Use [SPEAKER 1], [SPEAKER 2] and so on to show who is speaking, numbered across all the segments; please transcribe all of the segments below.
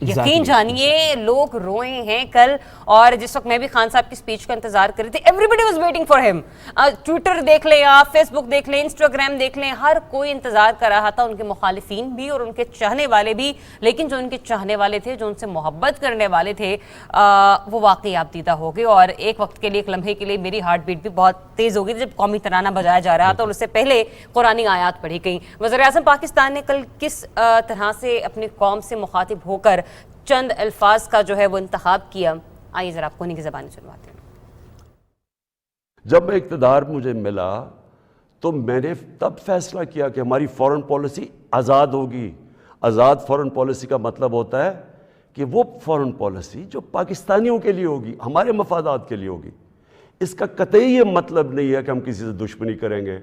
[SPEAKER 1] یقین جانیے لوگ روئے ہیں کل. اور جس وقت میں بھی خان صاحب کی سپیچ کا انتظار کر رہی تھی, everybody was waiting for him. Twitter دیکھ لیں آپ, فیس بک دیکھ لیں, انسٹاگرام دیکھ لیں, ہر کوئی انتظار کر رہا تھا, ان کے مخالفین بھی اور ان کے چاہنے والے بھی. لیکن جو ان کے چاہنے والے تھے, جو ان سے محبت کرنے والے تھے, وہ واقعی آپ دیدہ ہو گئے. اور ایک وقت کے لیے, ایک لمحے کے لیے میری ہارٹ بیٹ بھی بہت تیز ہو گئی جب قومی ترانہ بجایا جا رہا تھا اور اس سے پہلے قرآنی آیات پڑھی گئیں. وزیر اعظم پاکستان نے کل کس طرح سے اپنی قوم سے مخاطب ہو کر چند الفاظ کا جو ہے وہ انتخاب کیا, آئیے ذرا آپ کو انہی کی زبانی سنواتے ہیں.
[SPEAKER 2] جب اقتدار مجھے ملا تو میں نے تب فیصلہ کیا کہ ہماری فورن پالیسی آزاد ہوگی. آزاد فورن پالیسی کا مطلب ہوتا ہے کہ وہ فورن پالیسی جو پاکستانیوں کے لیے ہوگی, ہمارے مفادات کے لیے ہوگی. اس کا قطعی یہ مطلب نہیں ہے کہ ہم کسی سے دشمنی کریں گے,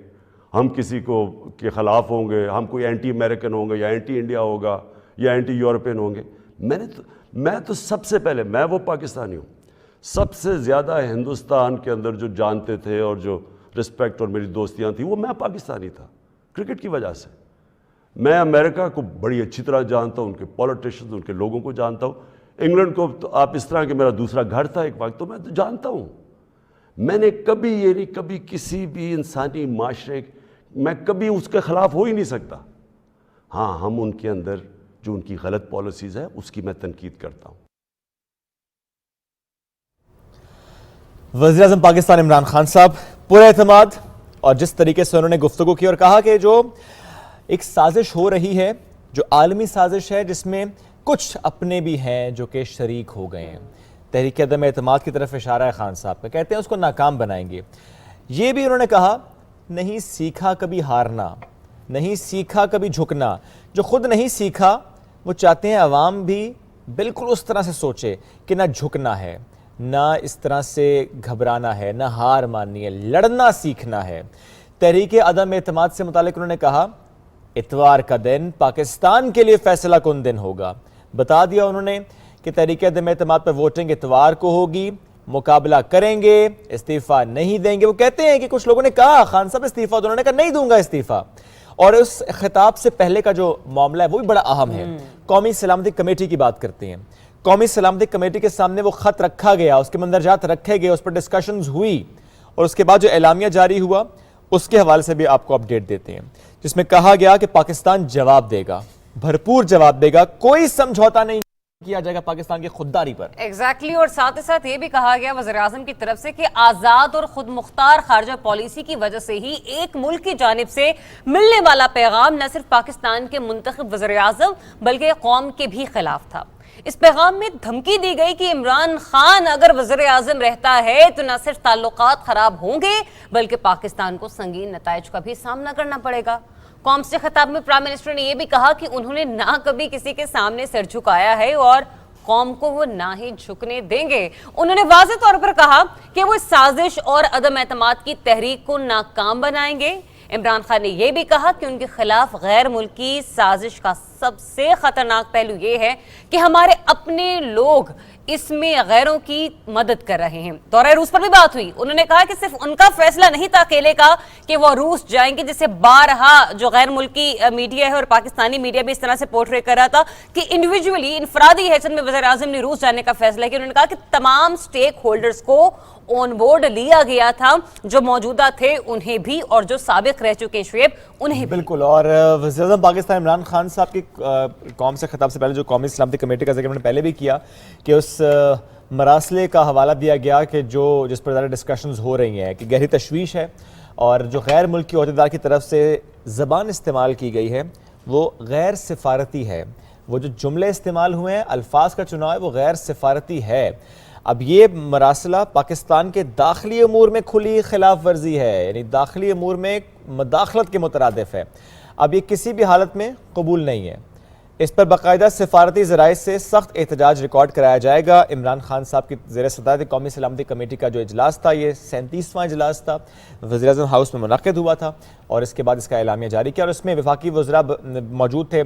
[SPEAKER 2] ہم کسی کو کے خلاف ہوں گے, ہم کوئی اینٹی امریکن ہوں گے یا اینٹی انڈیا ہوگا یا اینٹی یورپین ہوں گے. میں تو سب سے پہلے, میں وہ پاکستانی ہوں, سب سے زیادہ ہندوستان کے اندر جو جانتے تھے اور جو رسپیکٹ اور میری دوستیاں تھیں وہ میں پاکستانی تھا کرکٹ کی وجہ سے. میں امریکہ کو بڑی اچھی طرح جانتا ہوں, ان کے پولیٹیشنز, ان کے لوگوں کو جانتا ہوں. انگلینڈ کو تو آپ اس طرح کہ میرا دوسرا گھر تھا ایک وقت, تو میں تو جانتا ہوں. میں نے کبھی یہ نہیں, کبھی کسی بھی انسانی معاشرے میں کبھی اس کے خلاف ہو ہی نہیں سکتا. ہاں, ہم ان کے اندر جو ان کی غلط پالیسیز ہے اس کی میں تنقید کرتا ہوں.
[SPEAKER 3] وزیر اعظم پاکستان عمران خان صاحب پورے اعتماد, اور جس طریقے سے انہوں نے گفتگو کی اور کہا کہ جو ایک سازش ہو رہی ہے, جو عالمی سازش ہے جس میں کچھ اپنے بھی ہیں جو کہ شریک ہو گئے ہیں, تحریک عدم اعتماد کی طرف اشارہ ہے خان صاحب کا. کہتے ہیں اس کو ناکام بنائیں گے. یہ بھی انہوں نے کہا نہیں سیکھا کبھی ہارنا, نہیں سیکھا کبھی جھکنا. جو خود نہیں سیکھا وہ چاہتے ہیں عوام بھی بالکل اس طرح سے سوچے کہ نہ جھکنا ہے, نہ اس طرح سے گھبرانا ہے, نہ ہار ماننی ہے, لڑنا سیکھنا ہے. تحریک عدم اعتماد سے متعلق انہوں نے کہا اتوار کا دن پاکستان کے لیے فیصلہ کن دن ہوگا. بتا دیا انہوں نے کہ تحریک عدم اعتماد پر ووٹنگ اتوار کو ہوگی, مقابلہ کریں گے, استعفیٰ نہیں دیں گے. وہ کہتے ہیں کہ کچھ لوگوں نے کہا خان صاحب استعفیٰ, انہوں نے کہا نہیں دوں گا استعفیٰ. اور اس خطاب سے پہلے کا جو معاملہ ہے وہ بھی بڑا اہم ہے. قومی سلامتی کمیٹی کی بات کرتے ہیں. قومی سلامتی کمیٹی کے سامنے وہ خط رکھا گیا, اس کے مندرجات رکھے گئے, اس پر ڈسکشنز ہوئی, اور اس کے بعد جو اعلامیہ جاری ہوا اس کے حوالے سے بھی آپ کو اپڈیٹ دیتے ہیں, جس میں کہا گیا کہ پاکستان جواب دے گا, بھرپور جواب دے گا, کوئی سمجھوتا نہیں کیا جائے گا پاکستان کی خودداری پر.
[SPEAKER 1] ایگزیکٹلی. اور ساتھ ہی ساتھ یہ بھی کہا گیا وزیر اعظم کی طرف سے کہ آزاد اور خود مختار خارجہ پالیسی کی وجہ سے ہی ایک ملک کی جانب سے ملنے والا پیغام نہ صرف پاکستان کے منتخب وزیر اعظم بلکہ قوم کے بھی خلاف تھا. اس پیغام میں دھمکی دی گئی کہ عمران خان اگر وزیر اعظم رہتا ہے تو نہ صرف تعلقات خراب ہوں گے بلکہ پاکستان کو سنگین نتائج کا بھی سامنا کرنا پڑے گا. قوم سے خطاب میں پرائم منسٹر نے یہ بھی کہا کہ انہوں نے نہ کبھی کسی کے سامنے سر جھکایا ہے اور قوم کو وہ نہ ہی جھکنے دیں گے. انہوں نے واضح طور پر کہا کہ وہ اس سازش اور عدم اعتماد کی تحریک کو ناکام بنائیں گے. عمران خان نے یہ بھی کہا کہ ان کے خلاف غیر ملکی سازش کا سب سے خطرناک پہلو یہ ہے کہ ہمارے اپنے لوگ اس میں غیروں کی مدد کر رہے ہیں. دورہ روس پر بھی بات ہوئی. انہوں نے کہا کہ صرف ان کا فیصلہ نہیں تھا اکیلے کا کہ وہ روس جائیں گے, جسے بارہا جو غیر ملکی میڈیا ہے اور پاکستانی میڈیا بھی اس طرح سے پورٹری کر رہا تھا کہ انڈیویجولی, انفرادی حیثیت میں وزیر اعظم نے روس جانے کا فیصلہ کیا. انہوں نے کہا کہ تمام سٹیک ہولڈرز کو آن بورڈ لیا گیا تھا, جو موجودہ تھے انہیں بھی اور جو سابق رہ چکے شعیب انہیں بھی.
[SPEAKER 3] بالکل. اور وزیر اعظم پاکستان عمران خان صاحب کی قوم سے خطاب سے پہلے جو قومی سلامتی کمیٹی کا ذکر انہوں نے پہلے بھی کیا کہ اس مراسلے کا حوالہ دیا گیا کہ جس پر زیادہ ڈسکشنز ہو رہی ہیں کہ گہری تشویش ہے, اور جو غیر ملکی عہدیدار کی طرف سے زبان استعمال کی گئی ہے وہ غیر سفارتی ہے. وہ جو جملے استعمال ہوئے ہیں, الفاظ کا چناؤ ہے, وہ غیر سفارتی ہے. اب یہ مراسلہ پاکستان کے داخلی امور میں کھلی خلاف ورزی ہے, یعنی داخلی امور میں مداخلت کے مترادف ہے. اب یہ کسی بھی حالت میں قبول نہیں ہے. اس پر باقاعدہ سفارتی ذرائع سے سخت احتجاج ریکارڈ کرایا جائے گا. عمران خان صاحب کی زیر صدارت قومی سلامتی کمیٹی کا جو اجلاس تھا, یہ 37واں اجلاس تھا, وزیر اعظم ہاؤس میں منعقد ہوا تھا, اور اس کے بعد اس کا اعلامیہ جاری کیا, اور اس میں وفاقی وزراء موجود تھے.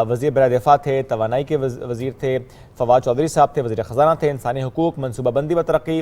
[SPEAKER 3] وزیر برائے دفاع تھے, توانائی کے وزیر تھے, فواد چودھری صاحب تھے, وزیر خزانہ تھے, انسانی حقوق, منصوبہ بندی و ترقی,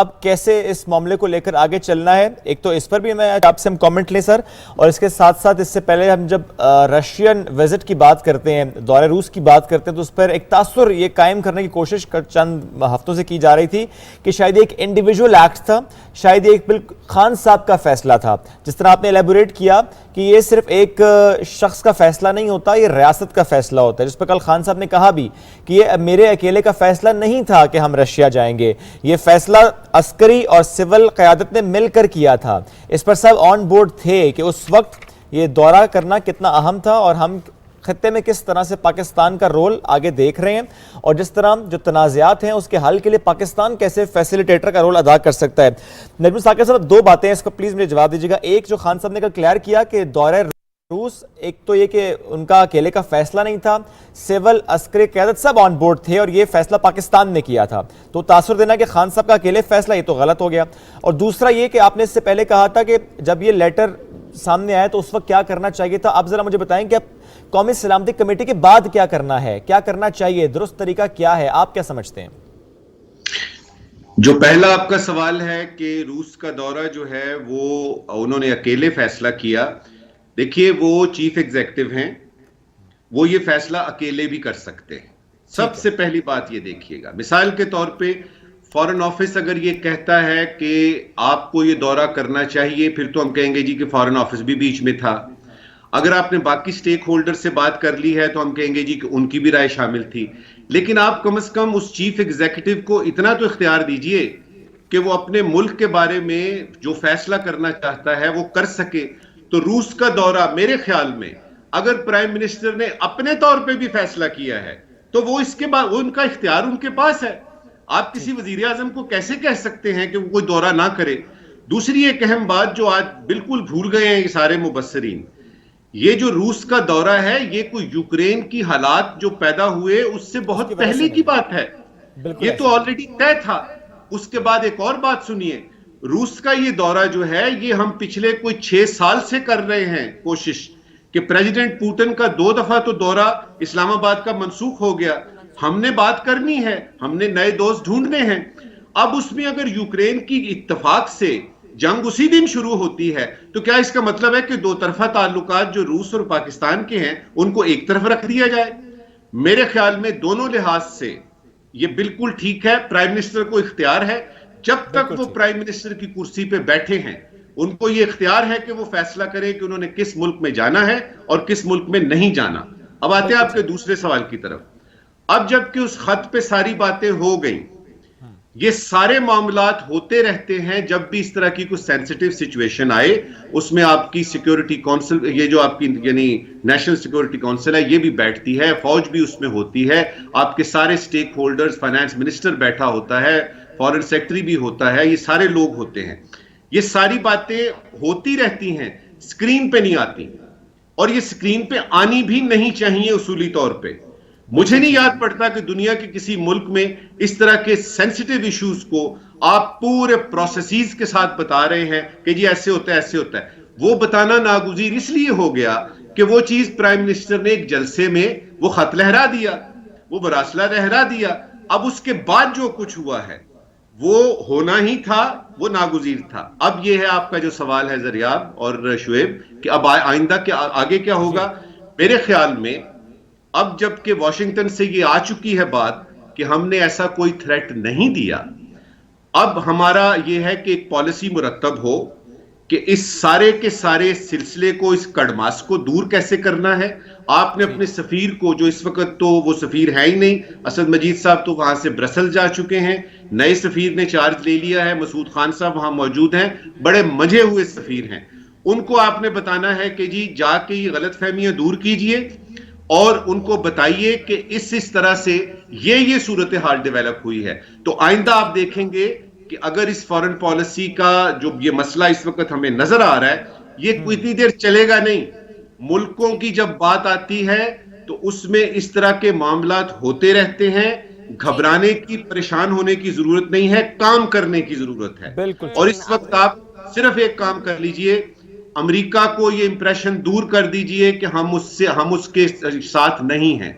[SPEAKER 3] اب کیسے اس معاملے کو لے کر آگے چلنا ہے، ایک تو اس پر بھی میں آپ سے ہم کامنٹ لیں سر، اور اس کے ساتھ ساتھ اس سے پہلے ہم جب رشین وزٹ کی بات کرتے ہیں، دورہ روس کی بات کرتے ہیں، تو اس پر ایک تاثر یہ قائم کرنے کی کوشش چند ہفتوں سے کی جا رہی تھی کہ شاید ایک انڈیویجول ایکٹ تھا، شاید ایک بالکل خان صاحب کا فیصلہ تھا، جس طرح آپ نے ایلیبوریٹ کیا کہ یہ صرف ایک شخص کا فیصلہ نہیں ہوتا، یہ ریاست کا فیصلہ ہوتا ہے، جس پر کل خان صاحب نے کہا بھی کہ یہ میرے اکیلے کا فیصلہ نہیں تھا کہ ہم رشیا جائیں گے، یہ فیصلہ عسکری اور سول قیادت نے مل کر کیا تھا، اس پر سب آن بورڈ تھے کہ اس وقت یہ دورہ کرنا کتنا اہم تھا اور ہم خطے میں کس طرح سے پاکستان کا رول آگے دیکھ رہے ہیں، اور جس طرح جو تنازعات ہیں اس کے حل کے لیے پاکستان کیسے فیسیلیٹیٹر کا رول ادا کر سکتا ہے۔ نجم ثاقب صاحب، دو باتیں ہیں، اس کو پلیز مجھے جواب دیجیے گا۔ ایک جو خان صاحب نے کلیئر کیا کہ دورہ روس، ایک تو یہ کہ ان کا اکیلے کا فیصلہ نہیں تھا، سول عسکری قیادت سب آن بورڈ تھے اور یہ فیصلہ پاکستان نے کیا تھا، تو تاثر دینا کہ خان صاحب کا اکیلے فیصلہ، یہ تو غلط ہو گیا۔ اور دوسرا یہ کہ آپ نے اس سے پہلے کہا تھا کہ جب یہ لیٹر سامنے آیا تو اس وقت کیا کرنا چاہیے تھا، آپ ذرا مجھے بتائیں کہ قومی سلامتی کمیٹی کے بعد کیا کرنا ہے، کیا کرنا چاہیے، درست طریقہ کیا ہے، آپ کیا سمجھتے ہیں؟
[SPEAKER 4] جو پہلا آپ کا سوال ہے کہ روس کا دورہ جو ہے وہ انہوں نے اکیلے فیصلہ کیا، دیکھیے وہ چیف ایگزیکٹو ہیں، وہ یہ فیصلہ اکیلے بھی کر سکتے ہیں۔ سب سے پہلی بات یہ دیکھیے گا، مثال کے طور پہ فارن آفس اگر یہ کہتا ہے کہ آپ کو یہ دورہ کرنا چاہیے، پھر تو ہم کہیں گے جی کہ فارن آفس بھی بیچ میں تھا۔ اگر آپ نے باقی سٹیک ہولڈر سے بات کر لی ہے تو ہم کہیں گے جی کہ ان کی بھی رائے شامل تھی، لیکن آپ کم از کم اس چیف ایگزیکٹو کو اتنا تو اختیار دیجئے کہ وہ اپنے ملک کے بارے میں جو فیصلہ کرنا چاہتا ہے وہ کر سکے۔ تو روس کا دورہ میرے خیال میں اگر پرائم منسٹر نے اپنے طور پہ بھی فیصلہ کیا ہے تو وہ اس کے بعد ان کا اختیار ان کے پاس ہے۔ آپ کسی وزیر اعظم کو کیسے کہہ سکتے ہیں کہ وہ کوئی دورہ نہ کرے؟ دوسری ایک اہم بات جو آج بالکل بھول گئے ہیں یہ سارے مبصرین، یہ جو روس کا دورہ ہے یہ کوئی یوکرین کی حالات جو پیدا ہوئے اس سے بہت پہلے کی بات ہے، یہ تو آلریڈی طے تھا۔ اس کے بعد ایک اور بات سنیے، روس کا یہ دورہ جو ہے یہ ہم پچھلے کوئی 6 سال سے کر رہے ہیں کوشش کہ پریزیڈنٹ پوٹن کا 2 دفعہ تو دورہ اسلام آباد کا منسوخ ہو گیا، ہم نے بات کرنی ہے، ہم نے نئے دوست ڈھونڈنے ہیں۔ اب اس میں اگر یوکرین کی اتفاق سے جنگ اسی دن شروع ہوتی ہے تو کیا اس کا مطلب ہے کہ 2 طرفہ تعلقات جو روس اور پاکستان کے ہیں ان کو ایک طرف رکھ دیا جائے؟ میرے خیال میں دونوں لحاظ سے یہ بالکل ٹھیک ہے، پرائم منسٹر کو اختیار ہے، جب تک وہ پرائم منسٹر کی کرسی پہ بیٹھے ہیں ان کو یہ اختیار ہے کہ وہ فیصلہ کریں کہ انہوں نے کس ملک میں جانا ہے اور کس ملک میں نہیں جانا۔ اب آتے ہیں آپ کے دوسرے سوال کی طرف۔ اب جب کہ اس خط پہ ساری باتیں ہو گئیں، یہ سارے معاملات ہوتے رہتے ہیں جب بھی اس طرح کی کوئی سینسیٹیو سچویشن آئے، اس میں آپ کی سیکیورٹی کونسل، یہ جو آپ کی یعنی نیشنل سیکیورٹی کونسل ہے یہ بھی بیٹھتی ہے، فوج بھی اس میں ہوتی ہے، آپ کے سارے سٹیک ہولڈرز، فائنانس منسٹر بیٹھا ہوتا ہے، فارن سیکٹری بھی ہوتا ہے، یہ سارے لوگ ہوتے ہیں۔ یہ ساری باتیں ہوتی رہتی ہیں، سکرین پہ نہیں آتی، اور یہ سکرین پہ آنی بھی نہیں چاہیے اصولی طور پہ۔ مجھے نہیں یاد پڑتا کہ دنیا کے کسی ملک میں اس طرح کے سینسیٹیو ایشوز کو آپ پورے پروسیسز کے ساتھ بتا رہے ہیں کہ جی ایسے ہوتا ہے ایسے ہوتا ہے۔ وہ بتانا ناگزیر اس لیے ہو گیا کہ وہ چیز پرائم منسٹر نے ایک جلسے میں وہ خط لہرا دیا، وہ مراسلہ لہرا دیا، اب اس کے بعد جو کچھ ہوا ہے وہ ہونا ہی تھا، وہ ناگزیر تھا۔ اب یہ ہے آپ کا جو سوال ہے زریاب اور شعیب کہ اب آئندہ آگے کیا ہوگا۔ میرے خیال میں اب جب کہ واشنگٹن سے یہ آ چکی ہے بات کہ ہم نے ایسا کوئی تھریٹ نہیں دیا، اب ہمارا یہ ہے کہ ایک پالیسی مرتب ہو کہ اس سارے کے سارے سلسلے کو، اس کڑماس کو دور کیسے کرنا ہے۔ آپ نے اپنے سفیر کو، جو اس وقت تو وہ سفیر ہے ہی نہیں، اسد مجید صاحب تو وہاں سے برسل جا چکے ہیں، نئے سفیر نے چارج لے لیا ہے، مسعود خان صاحب وہاں موجود ہیں، بڑے مجھے ہوئے سفیر ہیں، ان کو آپ نے بتانا ہے کہ جی جا کے یہ غلط فہمیاں دور کیجئے اور ان کو بتائیے کہ اس طرح سے یہ صورتحال ڈیولپ ہوئی ہے۔ تو آئندہ آپ دیکھیں گے کہ اگر اس فارن پالیسی کا جو یہ مسئلہ اس وقت ہمیں نظر آ رہا ہے یہ اتنی دیر چلے گا نہیں۔ ملکوں کی جب بات آتی ہے تو اس میں اس طرح کے معاملات ہوتے رہتے ہیں، گھبرانے کی، پریشان ہونے کی ضرورت نہیں ہے، کام کرنے کی ضرورت ہے۔ اور اس وقت آپ صرف ایک کام کر لیجئے، امریکہ کو یہ امپریشن دور کر دیجئے کہ ہم اس کے ساتھ نہیں ہیں۔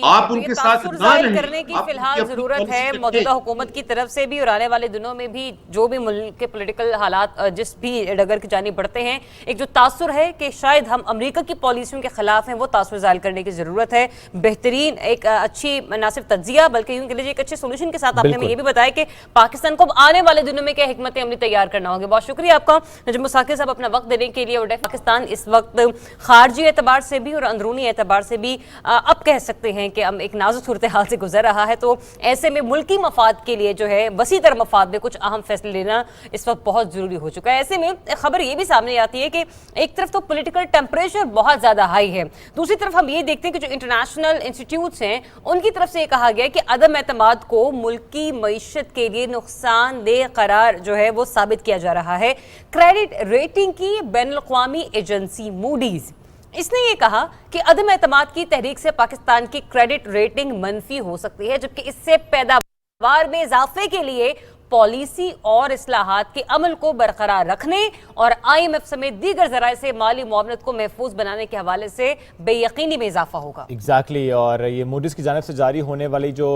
[SPEAKER 4] آپ ان کے ساتھ نہ رہیں،
[SPEAKER 1] کرنے کی
[SPEAKER 4] آپ
[SPEAKER 1] فی الحال
[SPEAKER 4] اپنی
[SPEAKER 1] ضرورت ہے
[SPEAKER 4] پالیسی
[SPEAKER 1] موجودہ حکومت کی طرف سے بھی، اور آنے والے دنوں میں بھی جو بھی ملک کے پولیٹیکل حالات جس بھی ڈگر کی جانب بڑھتے ہیں، ایک جو تاثر ہے کہ شاید ہم امریکہ کی پالیسیوں کے خلاف ہیں، وہ تاثر ظاہر کرنے کی ضرورت ہے. بہترین ایک اچھی نہ صرف تجزیہ بلکہ یوں کہ لیجیے ایک اچھے سولوشن کے ساتھ آپ نے ہمیں یہ بھی بتایا کہ پاکستان کو آنے والے دنوں میں کیا حکمت عملی تیار کرنا ہوگی. بہت شکریہ آپ کا نجم مساکر صاحب اپنا وقت دینے کے لیے. اور پاکستان اس وقت خارجی اعتبار سے بھی اور اندرونی اعتبار سے بھی اب کہہ سکتے ہیں کہ ہم ایک نازک صورتحال سے گزر رہا ہے، تو ایسے میں ملکی مفاد کے لیے جو ہے وسیع تر مفاد میں کچھ اہم فیصلے لینا اس وقت بہت ضروری ہو چکا ہے. ایسے میں خبر یہ بھی سامنے آتی ہے کہ ایک طرف تو پولیٹیکل ٹیمپریچر بہت زیادہ ہائی ہے، دوسری طرف ہم یہ دیکھتے ہیں کہ جو انٹرنیشنل انسٹیٹیوٹس ہیں ان کی طرف سے یہ کہا گیا کہ عدم اعتماد کو ملکی معیشت کے لیے نقصان دہ قرار جو ہے وہ ثابت کیا جا رہا ہے. کریڈٹ ریٹنگ کی بین الاقوامی ایجنسی موڈیز اس نے یہ کہا کہ عدم اعتماد کی تحریک سے پاکستان کی کریڈٹ ریٹنگ منفی ہو سکتی ہے، جبکہ اس سے پیداوار میں اضافے کے لیے پالیسی اور اصلاحات کے عمل کو برقرار رکھنے اور IMF سمیت دیگر ذرائع سے مالی معاونت کو محفوظ بنانے کے حوالے سے بے یقینی میں اضافہ ہوگا.
[SPEAKER 3] ایگزیکٹلی اور یہ موڈیز کی جانب سے جاری ہونے والی جو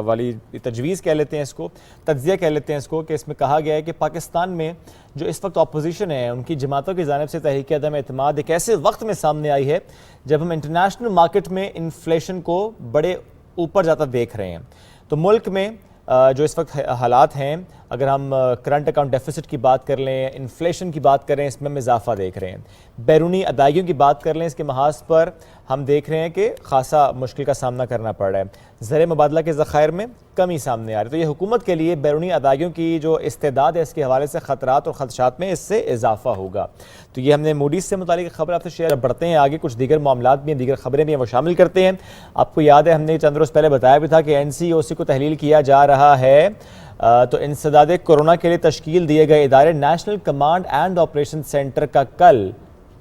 [SPEAKER 3] والی تجویز کہہ لیتے ہیں اس کو، تجزیہ کہہ لیتے ہیں اس کو، کہ اس میں کہا گیا ہے کہ پاکستان میں جو اس وقت اپوزیشن ہے ان کی جماعتوں کی جانب سے تحریک عدم اعتماد ایک ایسے وقت میں سامنے آئی ہے جب ہم انٹرنیشنل مارکیٹ میں انفلیشن کو بڑے اوپر جاتا دیکھ رہے ہیں. تو ملک میں جو اس وقت حالات ہیں، اگر ہم کرنٹ اکاؤنٹ ڈیفیسٹ کی بات کر لیں، انفلیشن کی بات کریں، اس میں ہم اضافہ دیکھ رہے ہیں. بیرونی ادائیگیوں کی بات کر لیں، اس کے محاذ پر ہم دیکھ رہے ہیں کہ خاصا مشکل کا سامنا کرنا پڑ رہا ہے. زر مبادلہ کے ذخائر میں کمی سامنے آ رہی ہے. تو یہ حکومت کے لیے بیرونی ادائیگیوں کی جو استعداد ہے اس کے حوالے سے خطرات اور خدشات میں اس سے اضافہ ہوگا. تو یہ ہم نے موڈیز سے متعلق خبر آپ سے شیئر. بڑھتے ہیں آگے، کچھ دیگر معاملات بھی ہیں، دیگر خبریں بھی ہیں، وہ شامل کرتے ہیں. آپ کو یاد ہے ہم نے چند روز پہلے بتایا بھی تھا کہ NCOC کو تحلیل کیا جا رہا ہے. تو انسداد کورونا کے لیے تشکیل دیے گئے ادارے national command and operation centre کا کل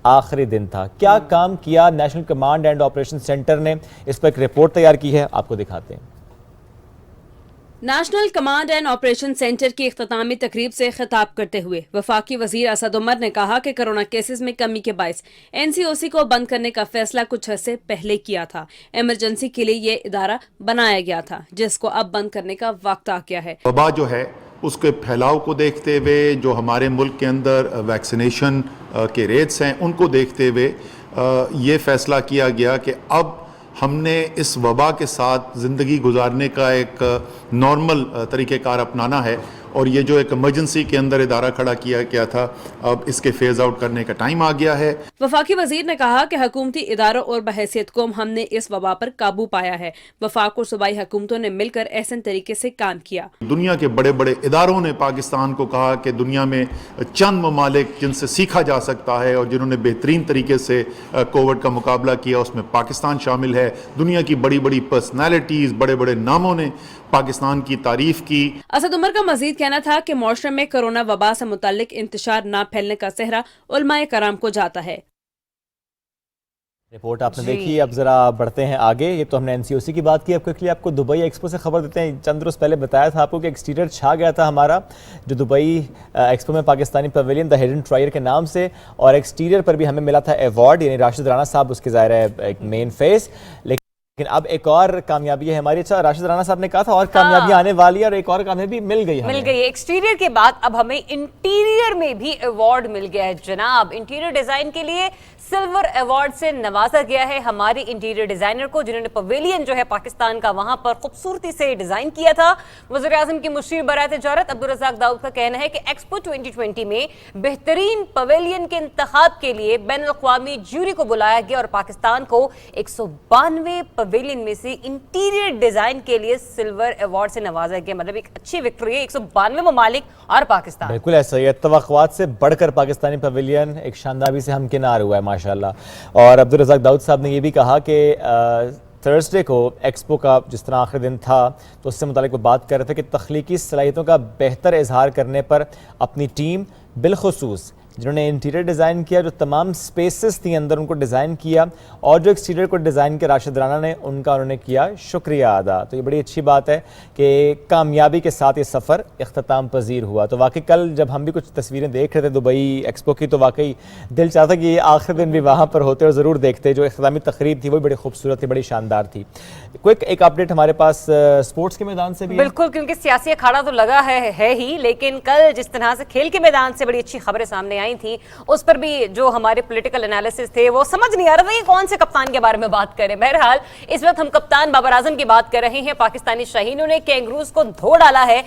[SPEAKER 3] آخری دن تھا. کیا کام کیا national command and operation centre نے، اس پر ایک رپورٹ تیار کی ہے، آپ کو دکھاتے ہیں.
[SPEAKER 5] National command and operation centre کی اختتامی تقریب سے خطاب کرتے ہوئے وفاقی وزیر اسد عمر نے کہا کہ کرونا کیسز میں کمی کے باعث NCOC کو بند کرنے کا فیصلہ کچھ عرصے پہلے کیا تھا. ایمرجنسی کے لیے یہ ادارہ بنایا گیا تھا جس کو اب بند کرنے کا وقت آ گیا ہے.
[SPEAKER 6] وبا جو ہے اس کے پھیلاؤ کو دیکھتے ہوئے، جو ہمارے ملک کے اندر ویکسینیشن کے ریٹس ہیں ان کو دیکھتے ہوئے یہ فیصلہ کیا گیا کہ اب ہم نے اس وبا کے ساتھ زندگی گزارنے کا ایک نارمل طریقہ کار اپنانا ہے، اور یہ جو ایک ایمرجنسی کے اندر ادارہ کھڑا کیا گیا تھا اب اس کے فیز آؤٹ کرنے کا ٹائم آ گیا ہے.
[SPEAKER 5] وفاقی وزیر نے کہا کہ حکومتی اداروں اور بحیثیت قوم ہم نے اس وبا پر قابو پایا ہے. وفاق اور صوبائی حکومتوں نے مل کر احسن طریقے سے کام کیا.
[SPEAKER 6] دنیا کے بڑے بڑے اداروں نے پاکستان کو کہا کہ دنیا میں چند ممالک جن سے سیکھا جا سکتا ہے اور جنہوں نے بہترین طریقے سے کووڈ کا مقابلہ کیا، اس میں پاکستان شامل ہے. دنیا کی بڑی بڑی پرسنالٹیز، بڑے بڑے ناموں نے پاکستان کی تعریف کی.
[SPEAKER 5] اسد عمر کا مزید کہنا تھا کہ معاشرے میں کرونا وبا سے متعلق انتشار نہ پھیلنے کا صحرا علماء کرام کو جاتا ہے.
[SPEAKER 3] رپورٹ آپ نے دیکھی. اب ذرا بڑھتے ہیں آگے. یہ تو ہم نے NCOC کی بات کی. اب کوئکلی آپ کو دبئی ایکسپو سے خبر دیتے ہیں. چند روز پہلے بتایا تھا آپ کو کہ ایکسٹیریئر چھا گیا تھا ہمارا جو دبئی ایکسپو میں پاکستانی پویلین دا ہڈن ٹرائر کے نام سے، اور ایکسٹیریئر پر بھی ہمیں ملا تھا ایوارڈ، یعنی راشد رانا صاحب اس کے ظاہر ہے ایک مین فیس. لیکن اب ایک اور کامیابی ہے ہماری. اچھا، راشد رانا صاحب نے کہا تھا اور کامیابی آنے والی ہے، اور ایک اور کامیابی مل گئی ہے.
[SPEAKER 1] ایکسٹیریئر کے بعد اب ہمیں انٹیریئر میں بھی ایوارڈ مل گیا ہے جناب. انٹیریئر ڈیزائن کے لیے سلور ایوارڈ سے نوازا گیا ہے ہمارے انٹیریئر ڈیزائنر کو، جنہوں نے پویلین جو ہے پاکستان کا وہاں پر خوبصورتی سے ڈیزائن کیا تھا. وزیر اعظم کی مشیر برائے تجارت عبدالرزاق داؤد کا کہنا ہے کہ ایکسپو 2020 میں بہترین پویلین کے انتخاب کے لیے بین الاقوامی جیوری کو بلایا گیا، اور پاکستان کو 192 پویلین میں سے انٹیریئر ڈیزائن کے لیے سلور ایوارڈ سے نوازا گیا. مطلب ایک اچھی وکٹری ہے. 192 ممالک اور پاکستان.
[SPEAKER 3] بالکل ایسا ہی ہے. توقعات سے بڑھ کر پاکستانی پویلین ایک شانداری سے ہمکنار ہوا ہے ماشاءاللہ. اور عبدالرزاق داؤد صاحب نے یہ بھی کہا کہ تھرسڈے کو ایکسپو کا جس طرح آخری دن تھا تو اس سے متعلق وہ بات کر رہے تھے کہ تخلیقی صلاحیتوں کا بہتر اظہار کرنے پر اپنی ٹیم بالخصوص جنہوں نے انٹیریئر ڈیزائن کیا, جو تمام سپیسز تھیں اندر ان کو ڈیزائن کیا, اور جو ایکسٹیریئر کو ڈیزائن کیا راشد رانا نے, ان کا انہوں نے کیا شکریہ ادا. تو یہ بڑی اچھی بات ہے کہ کامیابی کے ساتھ یہ سفر اختتام پذیر ہوا. تو واقعی کل جب ہم بھی کچھ تصویریں دیکھ رہے تھے دبئی ایکسپو کی, تو واقعی دل چاہتا کہ یہ آخر دن بھی وہاں پر ہوتے اور ضرور دیکھتے. جو اختتامی تقریب تھی وہ بڑی خوبصورت تھی, بڑی شاندار تھی. کوئک ایک اپڈیٹ ہمارے پاس سپورٹس کے میدان سے بھی ہے.
[SPEAKER 1] بالکل, کیونکہ سیاسی اکھاڑا تو لگا ہے ہی, لیکن کل جس طرح سے کھیل کے میدان سے بڑی اچھی خبریں سامنے آئی تھیں, اس پر بھی جو ہمارے پولیٹیکل انالیسس تھے وہ سمجھ نہیں آ رہا تھا کہ کون سے کپتان کے بارے میں بات کریں. بہرحال اس وقت ہم کپتان بابر اعظم کی بات کر رہے ہیں. پاکستانی شاہینوں نے کینگروز کو دھو ڈالا ہے,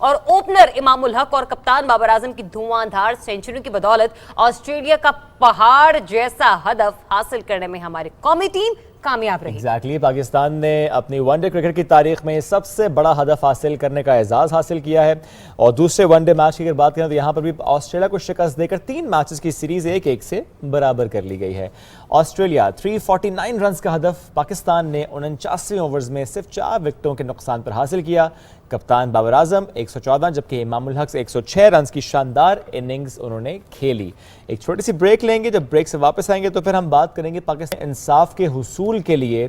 [SPEAKER 1] اور اوپنر امام الحق اور کپتان بابر اعظم کی دھواں دھار سینچری کی بدولت آسٹریلیا کا پہاڑ جیسا ہدف حاصل کرنے میں ہماری قومی ٹیم کامیاب رہی.
[SPEAKER 3] ایگزیکٹلی, پاکستان نے اپنی ون ڈے کرکٹ کی تاریخ میں سب سے بڑا ہدف حاصل کرنے کا اعزاز حاصل کیا ہے. اور دوسرے ون ڈے میچ کی اگر بات کریں تو یہاں پر بھی آسٹریلیا کو شکست دے کر 3 میچز کی سیریز 1-1 سے برابر کر لی گئی ہے. آسٹریلیا 349 رنز کا ہدف پاکستان نے 49 اوورز میں صرف 4 وکٹوں کے نقصان پر حاصل کیا. کپتان بابر اعظم 114 جبکہ امام الحق سے 106 رنز کی شاندار اننگز انہوں نے کھیلی. ایک چھوٹی سی بریک لیں گے, جب بریک سے واپس آئیں گے تو پھر ہم بات کریں گے پاکستان انصاف کے حصول کے لیے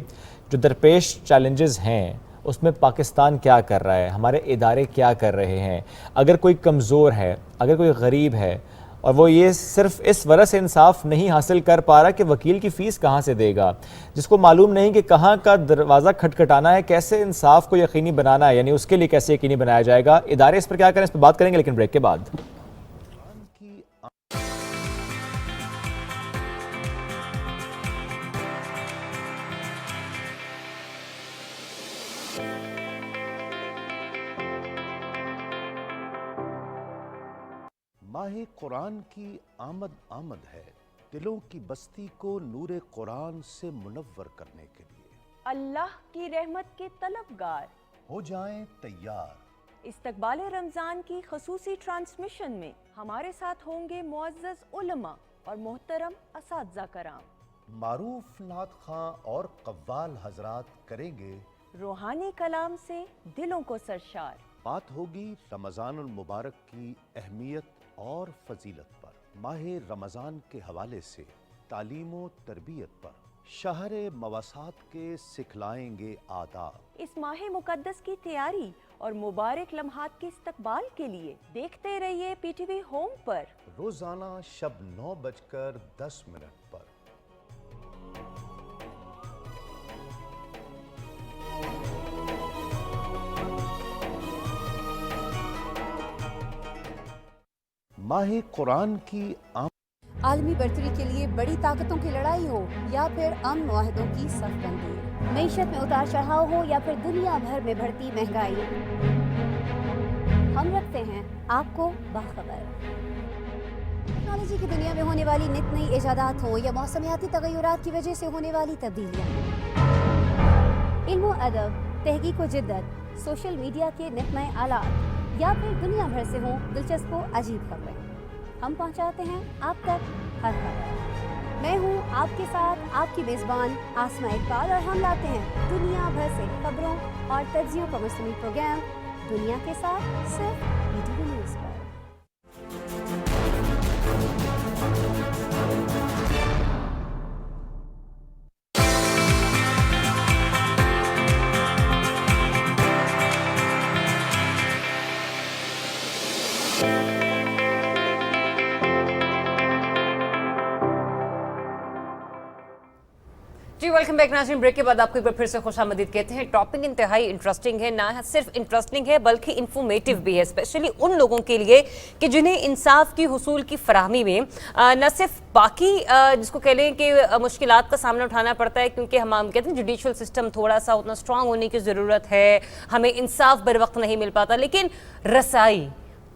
[SPEAKER 3] جو درپیش چیلنجز ہیں اس میں پاکستان کیا کر رہا ہے, ہمارے ادارے کیا کر رہے ہیں. اگر کوئی کمزور ہے, اگر کوئی غریب ہے اور وہ یہ صرف اس وجہ سے انصاف نہیں حاصل کر پا رہا کہ وکیل کی فیس کہاں سے دے گا, جس کو معلوم نہیں کہ کہاں کا دروازہ کھٹکھٹانا ہے, کیسے انصاف کو یقینی بنانا ہے, یعنی اس کے لیے کیسے یقینی بنایا جائے گا, ادارے اس پر کیا کریں, اس پر بات کریں گے لیکن بریک کے بعد.
[SPEAKER 7] ماہ قرآن کی آمد ہے, دلوں کی بستی کو نور قرآن سے منور کرنے کے لیے.
[SPEAKER 8] اللہ کی رحمت کے طلبگار
[SPEAKER 7] ہو جائیں تیار.
[SPEAKER 8] استقبال رمضان کی خصوصی ٹرانسمیشن میں ہمارے ساتھ ہوں گے معزز علماء اور محترم اساتذہ کرام.
[SPEAKER 7] معروف نعت خواں اور قوال حضرات کریں گے
[SPEAKER 8] روحانی کلام سے دلوں کو سرشار.
[SPEAKER 7] بات ہوگی رمضان المبارک کی اہمیت اور فضیلت پر, ماہ رمضان کے حوالے سے تعلیم و تربیت پر, شہر مواسات کے سکھلائیں گے آداب.
[SPEAKER 8] اس ماہ مقدس کی تیاری اور مبارک لمحات کے استقبال کے لیے دیکھتے رہیے پی ٹی وی ہوم پر
[SPEAKER 7] روزانہ شب 9:10 پر. ماہ قرآن کی
[SPEAKER 9] عالمی برتری کے لیے بڑی طاقتوں کی لڑائی ہو یا پھر امن معاہدوں کی صف بندی, معیشت میں اتار چڑھاؤ ہو یا پھر دنیا بھر میں بڑھتی مہنگائی, ہم رکھتے ہیں آپ کو باخبر. ٹیکنالوجی کی دنیا میں ہونے والی نت نئی ایجادات ہوں یا موسمیاتی تغیرات کی وجہ سے ہونے والی تبدیلیاں, علم و ادب, تحقیق و جدت, سوشل میڈیا کے نت نئے آلات یا پھر دنیا بھر سے ہوں دلچسپ و عجیب خبریں, ہم پہنچاتے ہیں آپ تک ہر خبر. میں ہوں آپ کے ساتھ آپ کی میزبان آسماء اقبال, اور ہم لاتے ہیں دنیا بھر سے خبروں اور تجزیوں کا مشتمل پروگرام دنیا کے ساتھ صرف پی ٹی وی نیوز پر.
[SPEAKER 1] جی ویلکم بیک ناظرین. بریک کے بعد آپ کو ایک بار پھر سے خوش آمدید کہتے ہیں. ٹاپک انتہائی انٹرسٹنگ ہے, نہ صرف انٹرسٹنگ ہے بلکہ انفارمیٹیو بھی ہے, اسپیشلی ان لوگوں کے لیے کہ جنہیں انصاف کی حصول کی فراہمی میں نہ صرف باقی جس کو کہہ لیں کہ مشکلات کا سامنا اٹھانا پڑتا ہے, کیونکہ ہم کہتے ہیں جوڈیشل سسٹم تھوڑا سا اتنا اسٹرانگ ہونے کی ضرورت ہے, ہمیں انصاف بر وقت نہیں مل پاتا, لیکن رسائی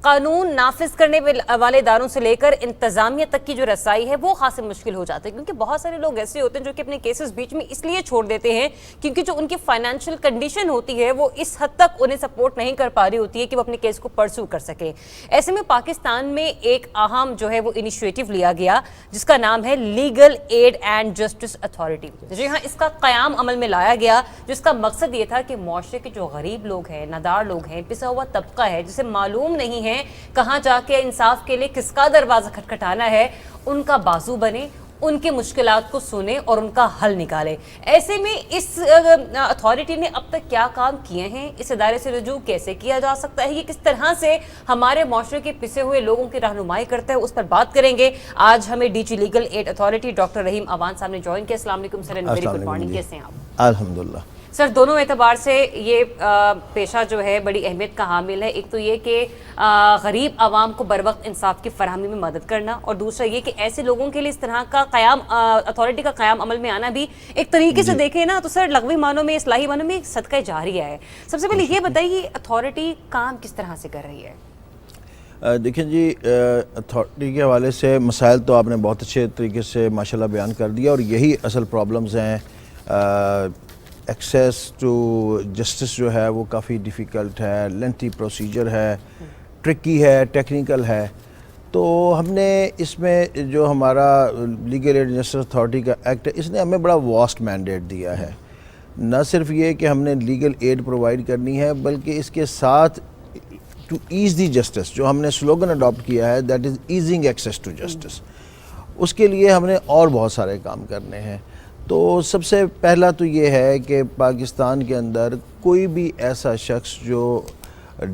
[SPEAKER 1] قانون نافذ کرنے والے اداروں سے لے کر انتظامیہ تک کی جو رسائی ہے وہ خاصی مشکل ہو جاتا ہے, کیونکہ بہت سارے لوگ ایسے ہوتے ہیں جو کہ اپنے کیسز بیچ میں اس لیے چھوڑ دیتے ہیں کیونکہ جو ان کی فائنینشیل کنڈیشن ہوتی ہے وہ اس حد تک انہیں سپورٹ نہیں کر پا رہی ہوتی ہے کہ وہ اپنے کیس کو پرسو کر سکیں. ایسے میں پاکستان میں ایک اہم جو ہے وہ انیشیٹو لیا گیا جس کا نام ہے legal aid and justice authority. جی ہاں, اس کا قیام عمل میں لایا گیا جس کا مقصد یہ تھا کہ معاشرے کے جو غریب لوگ ہیں, نادار لوگ ہیں, پسا ہوا طبقہ ہے جسے معلوم نہیں ہے ہیں, کہاں جا کے انصاف کے لیے کس کا دروازہ کھٹکھٹانا ہے, ان کا بازو بنے, ان کی مشکلات کو سنیں اور ان کا حل نکالے. ایسے میں اس اتھارٹی نے اب تک کیا کام کیے ہیں, اس ادارے سے رجوع کیسے کیا جا سکتا ہے, یہ کس طرح سے ہمارے معاشرے کے پسے ہوئے لوگوں کی رہنمائی کرتا ہے, اس پر بات کریں گے. آج ہمیں D G legal aid authority doctor Rahim Awan صاحب نے جوائن کیا. السلام علیکم سر, ویری گڈ مارننگ, کیسے ہیں آپ؟
[SPEAKER 10] الحمدللہ
[SPEAKER 1] سر, دونوں اعتبار سے یہ پیشہ جو ہے بڑی اہمیت کا حامل ہے. ایک تو یہ کہ غریب عوام کو بر وقت انصاف کی فراہمی میں مدد کرنا, اور دوسرا یہ کہ ایسے لوگوں کے لیے اس طرح کا قیام, اتھارٹی کا قیام عمل میں آنا بھی ایک طریقے سے دیکھیں نا تو سر لغوی معنوں میں, اصلاحی معنوں میں صدقہ جاریہ ہے. سب سے پہلے یہ بتائیے اتھارٹی کام کس طرح سے کر رہی ہے؟
[SPEAKER 10] دیکھیں جی, اتھارٹی کے حوالے سے مسائل تو آپ نے بہت اچھے طریقے سے ماشاءاللہ بیان کر دیا, اور یہی اصل پرابلمز ہیں. ایکسیس ٹو جسٹس جو ہے وہ کافی ڈیفیکلٹ ہے, لینتھی پروسیجر ہے, ٹرکی ہے, ٹیکنیکل ہے. تو ہم نے اس میں جو ہمارا لیگل ایڈ جسٹس اتھارٹی کا ایکٹ ہے, اس نے ہمیں بڑا واسٹ مینڈیٹ دیا ہے. نہ صرف یہ کہ ہم نے لیگل ایڈ پرووائڈ کرنی ہے, بلکہ اس کے ساتھ ٹو ایز دی جسٹس, جو ہم نے سلوگن اڈاپٹ کیا ہے, that is easing access to justice, اس کے لیے ہم نے اور بہت سارے کام کرنے ہیں. تو سب سے پہلا تو یہ ہے کہ پاکستان کے اندر کوئی بھی ایسا شخص جو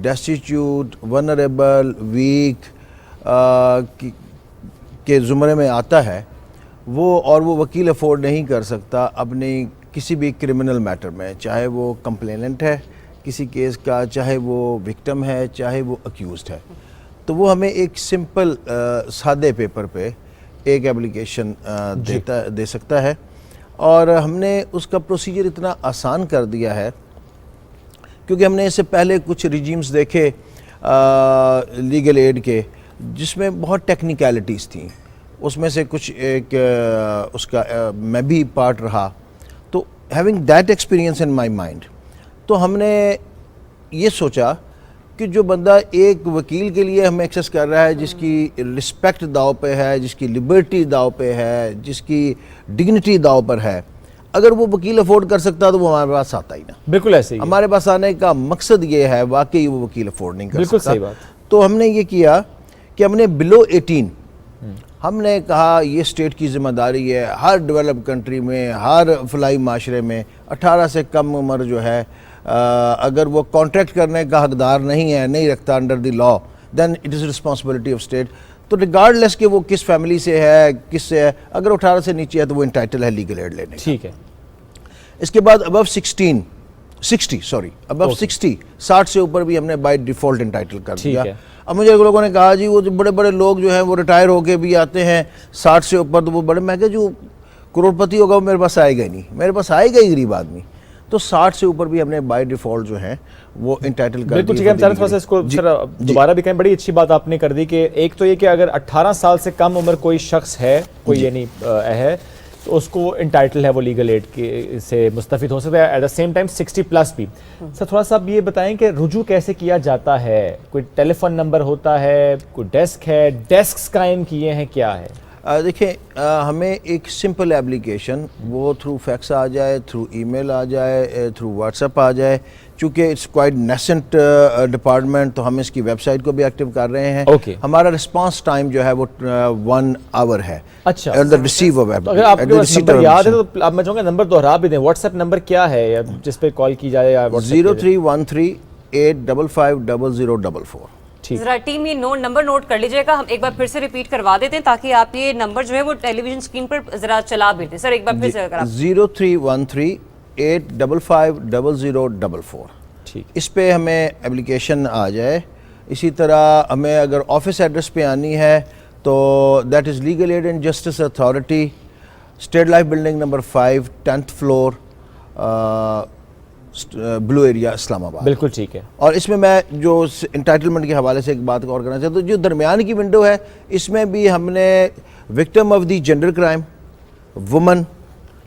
[SPEAKER 10] ڈیسٹیٹیوٹ, ونریبل, ویک کے زمرے میں آتا ہے, وہ وکیل افورڈ نہیں کر سکتا اپنی کسی بھی کرمنل میٹر میں, چاہے وہ کمپلیننٹ ہے کسی کیس کا, چاہے وہ وکٹم ہے, چاہے وہ اکیوزڈ ہے. تو وہ ہمیں ایک سمپل سادے پیپر پہ ایک اپلیکیشن دے سکتا ہے, اور ہم نے اس کا پروسیجر اتنا آسان کر دیا ہے کیونکہ ہم نے اس سے پہلے کچھ ریجیمز دیکھے لیگل ایڈ کے, جس میں بہت ٹیکنیکلٹیز تھیں. اس میں سے کچھ ایک اس کا میں بھی پارٹ رہا. تو having that experience in my mind, تو ہم نے یہ سوچا کہ جو بندہ ایک وکیل کے لیے ہمیں ایکسیس کر رہا ہے, جس کی رسپیکٹ داؤ پہ ہے, جس کی لبرٹی داؤ پہ ہے, جس کی ڈگنیٹی داؤ پر ہے, اگر وہ وکیل افورڈ کر سکتا تو وہ ہمارے پاس آتا ہی نہ.
[SPEAKER 3] بالکل ایسے ہی
[SPEAKER 10] ہمارے پاس آنے کا مقصد یہ ہے واقعی وہ وکیل افورڈ نہیں کر سکتا.
[SPEAKER 3] بالکل صحیح بات.
[SPEAKER 10] تو ہم نے یہ کیا کہ ہم نے بلو 18, ہم نے کہا یہ اسٹیٹ کی ذمہ داری ہے, ہر ڈیولپ کنٹری میں, ہر فلاحی معاشرے میں 18 سے کم عمر جو ہے اگر وہ کانٹریکٹ کرنے کا حقدار نہیں رکھتا under the law, then it is responsibility of state. تو ریگارڈ لیس کہ وہ کس فیملی سے ہے, کس سے ہے, اگر 18 سے نیچے ہے تو وہ انٹائٹل ہے لیگل ایڈ لینے.
[SPEAKER 3] ٹھیک ہے.
[SPEAKER 10] اس کے بعد ابو 60 60 سے اوپر بھی ہم نے بائی ڈیفالٹ انٹائٹل کر دیا. اب مجھے لوگوں نے کہا جی وہ بڑے بڑے لوگ جو ہیں وہ ریٹائر ہو کے بھی آتے ہیں 60 سے اوپر, تو وہ بڑے, میں کہ جو کروڑپتی ہوگا وہ میرے پاس آئے گا ہی نہیں, میرے پاس آئے گا ہی غریب آدمی. تو 60 سے اوپر بھی ہم نے بائی ڈیفالٹ جو ہیں وہ انٹائٹل کر دی.
[SPEAKER 3] بالکل ٹھیک ہے. ہم چاہتے ہیں اس کو دوبارہ بھی کہیں, بڑی اچھی بات آپ نے کر دی کہ ایک تو یہ کہ اگر 18 سال سے کم عمر کوئی شخص ہے, کوئی یعنی ہے, تو اس کو انٹائٹل ہے وہ لیگل ایڈ کے سے مستفید ہو سکتا ہے. At the same time 60 plus بھی. سر تھوڑا سا یہ بتائیں کہ رجوع کیسے کیا جاتا ہے, کوئی ٹیلی فون نمبر ہوتا ہے, کوئی ڈیسک ہے, ڈیسکس قائم کیے ہیں, کیا ہے؟
[SPEAKER 10] دیکھیں ہمیں ایک سمپل ایپلیکیشن, وہ تھرو فیکس آ جائے, تھرو ای میل آ جائے, تھرو واٹس ایپ آ جائے, چونکہ اٹس کوائٹ نیسنٹ ڈپارٹمنٹ, تو ہم اس کی ویب سائٹ کو بھی ایکٹیو کر رہے ہیں. ہمارا رسپانس ٹائم جو ہے وہ 1 آور ہے.
[SPEAKER 3] اچھا,
[SPEAKER 10] اگر
[SPEAKER 3] آپ کو نمبر یاد ہے تو آپ میں چاہوں گا نمبر دوہرا بھی دیں. واٹس ایپ نمبر کیا ہے جس پہ کال کی جائے؟
[SPEAKER 10] 0313850044.
[SPEAKER 1] ذرا ٹیم یہ نمبر نوٹ کر لیجئے گا, ہم ایک بار پھر سے ریپیٹ کروا دیتے ہیں تاکہ آپ یہ نمبر جو ہے وہ ٹیلی ویژن اسکرین پر ذرا چلا بھی دیں. سر ایک بار پھر سے اگر آپ
[SPEAKER 10] 0313855044. ٹھیک, اس پہ ہمیں اپلیکیشن آ جائے. اسی طرح ہمیں اگر آفس ایڈریس پہ آنی ہے تو that is legal aid and justice authority, state life building number 5, 10th floor, blue area, Islamabad.
[SPEAKER 3] بالکل ٹھیک ہے.
[SPEAKER 10] اور اس میں جو انٹائٹلمنٹ کے حوالے سے ایک بات اور کرنا چاہتا ہوں, جو درمیان کی ونڈو ہے اس میں بھی ہم نے victim of the gender crime, woman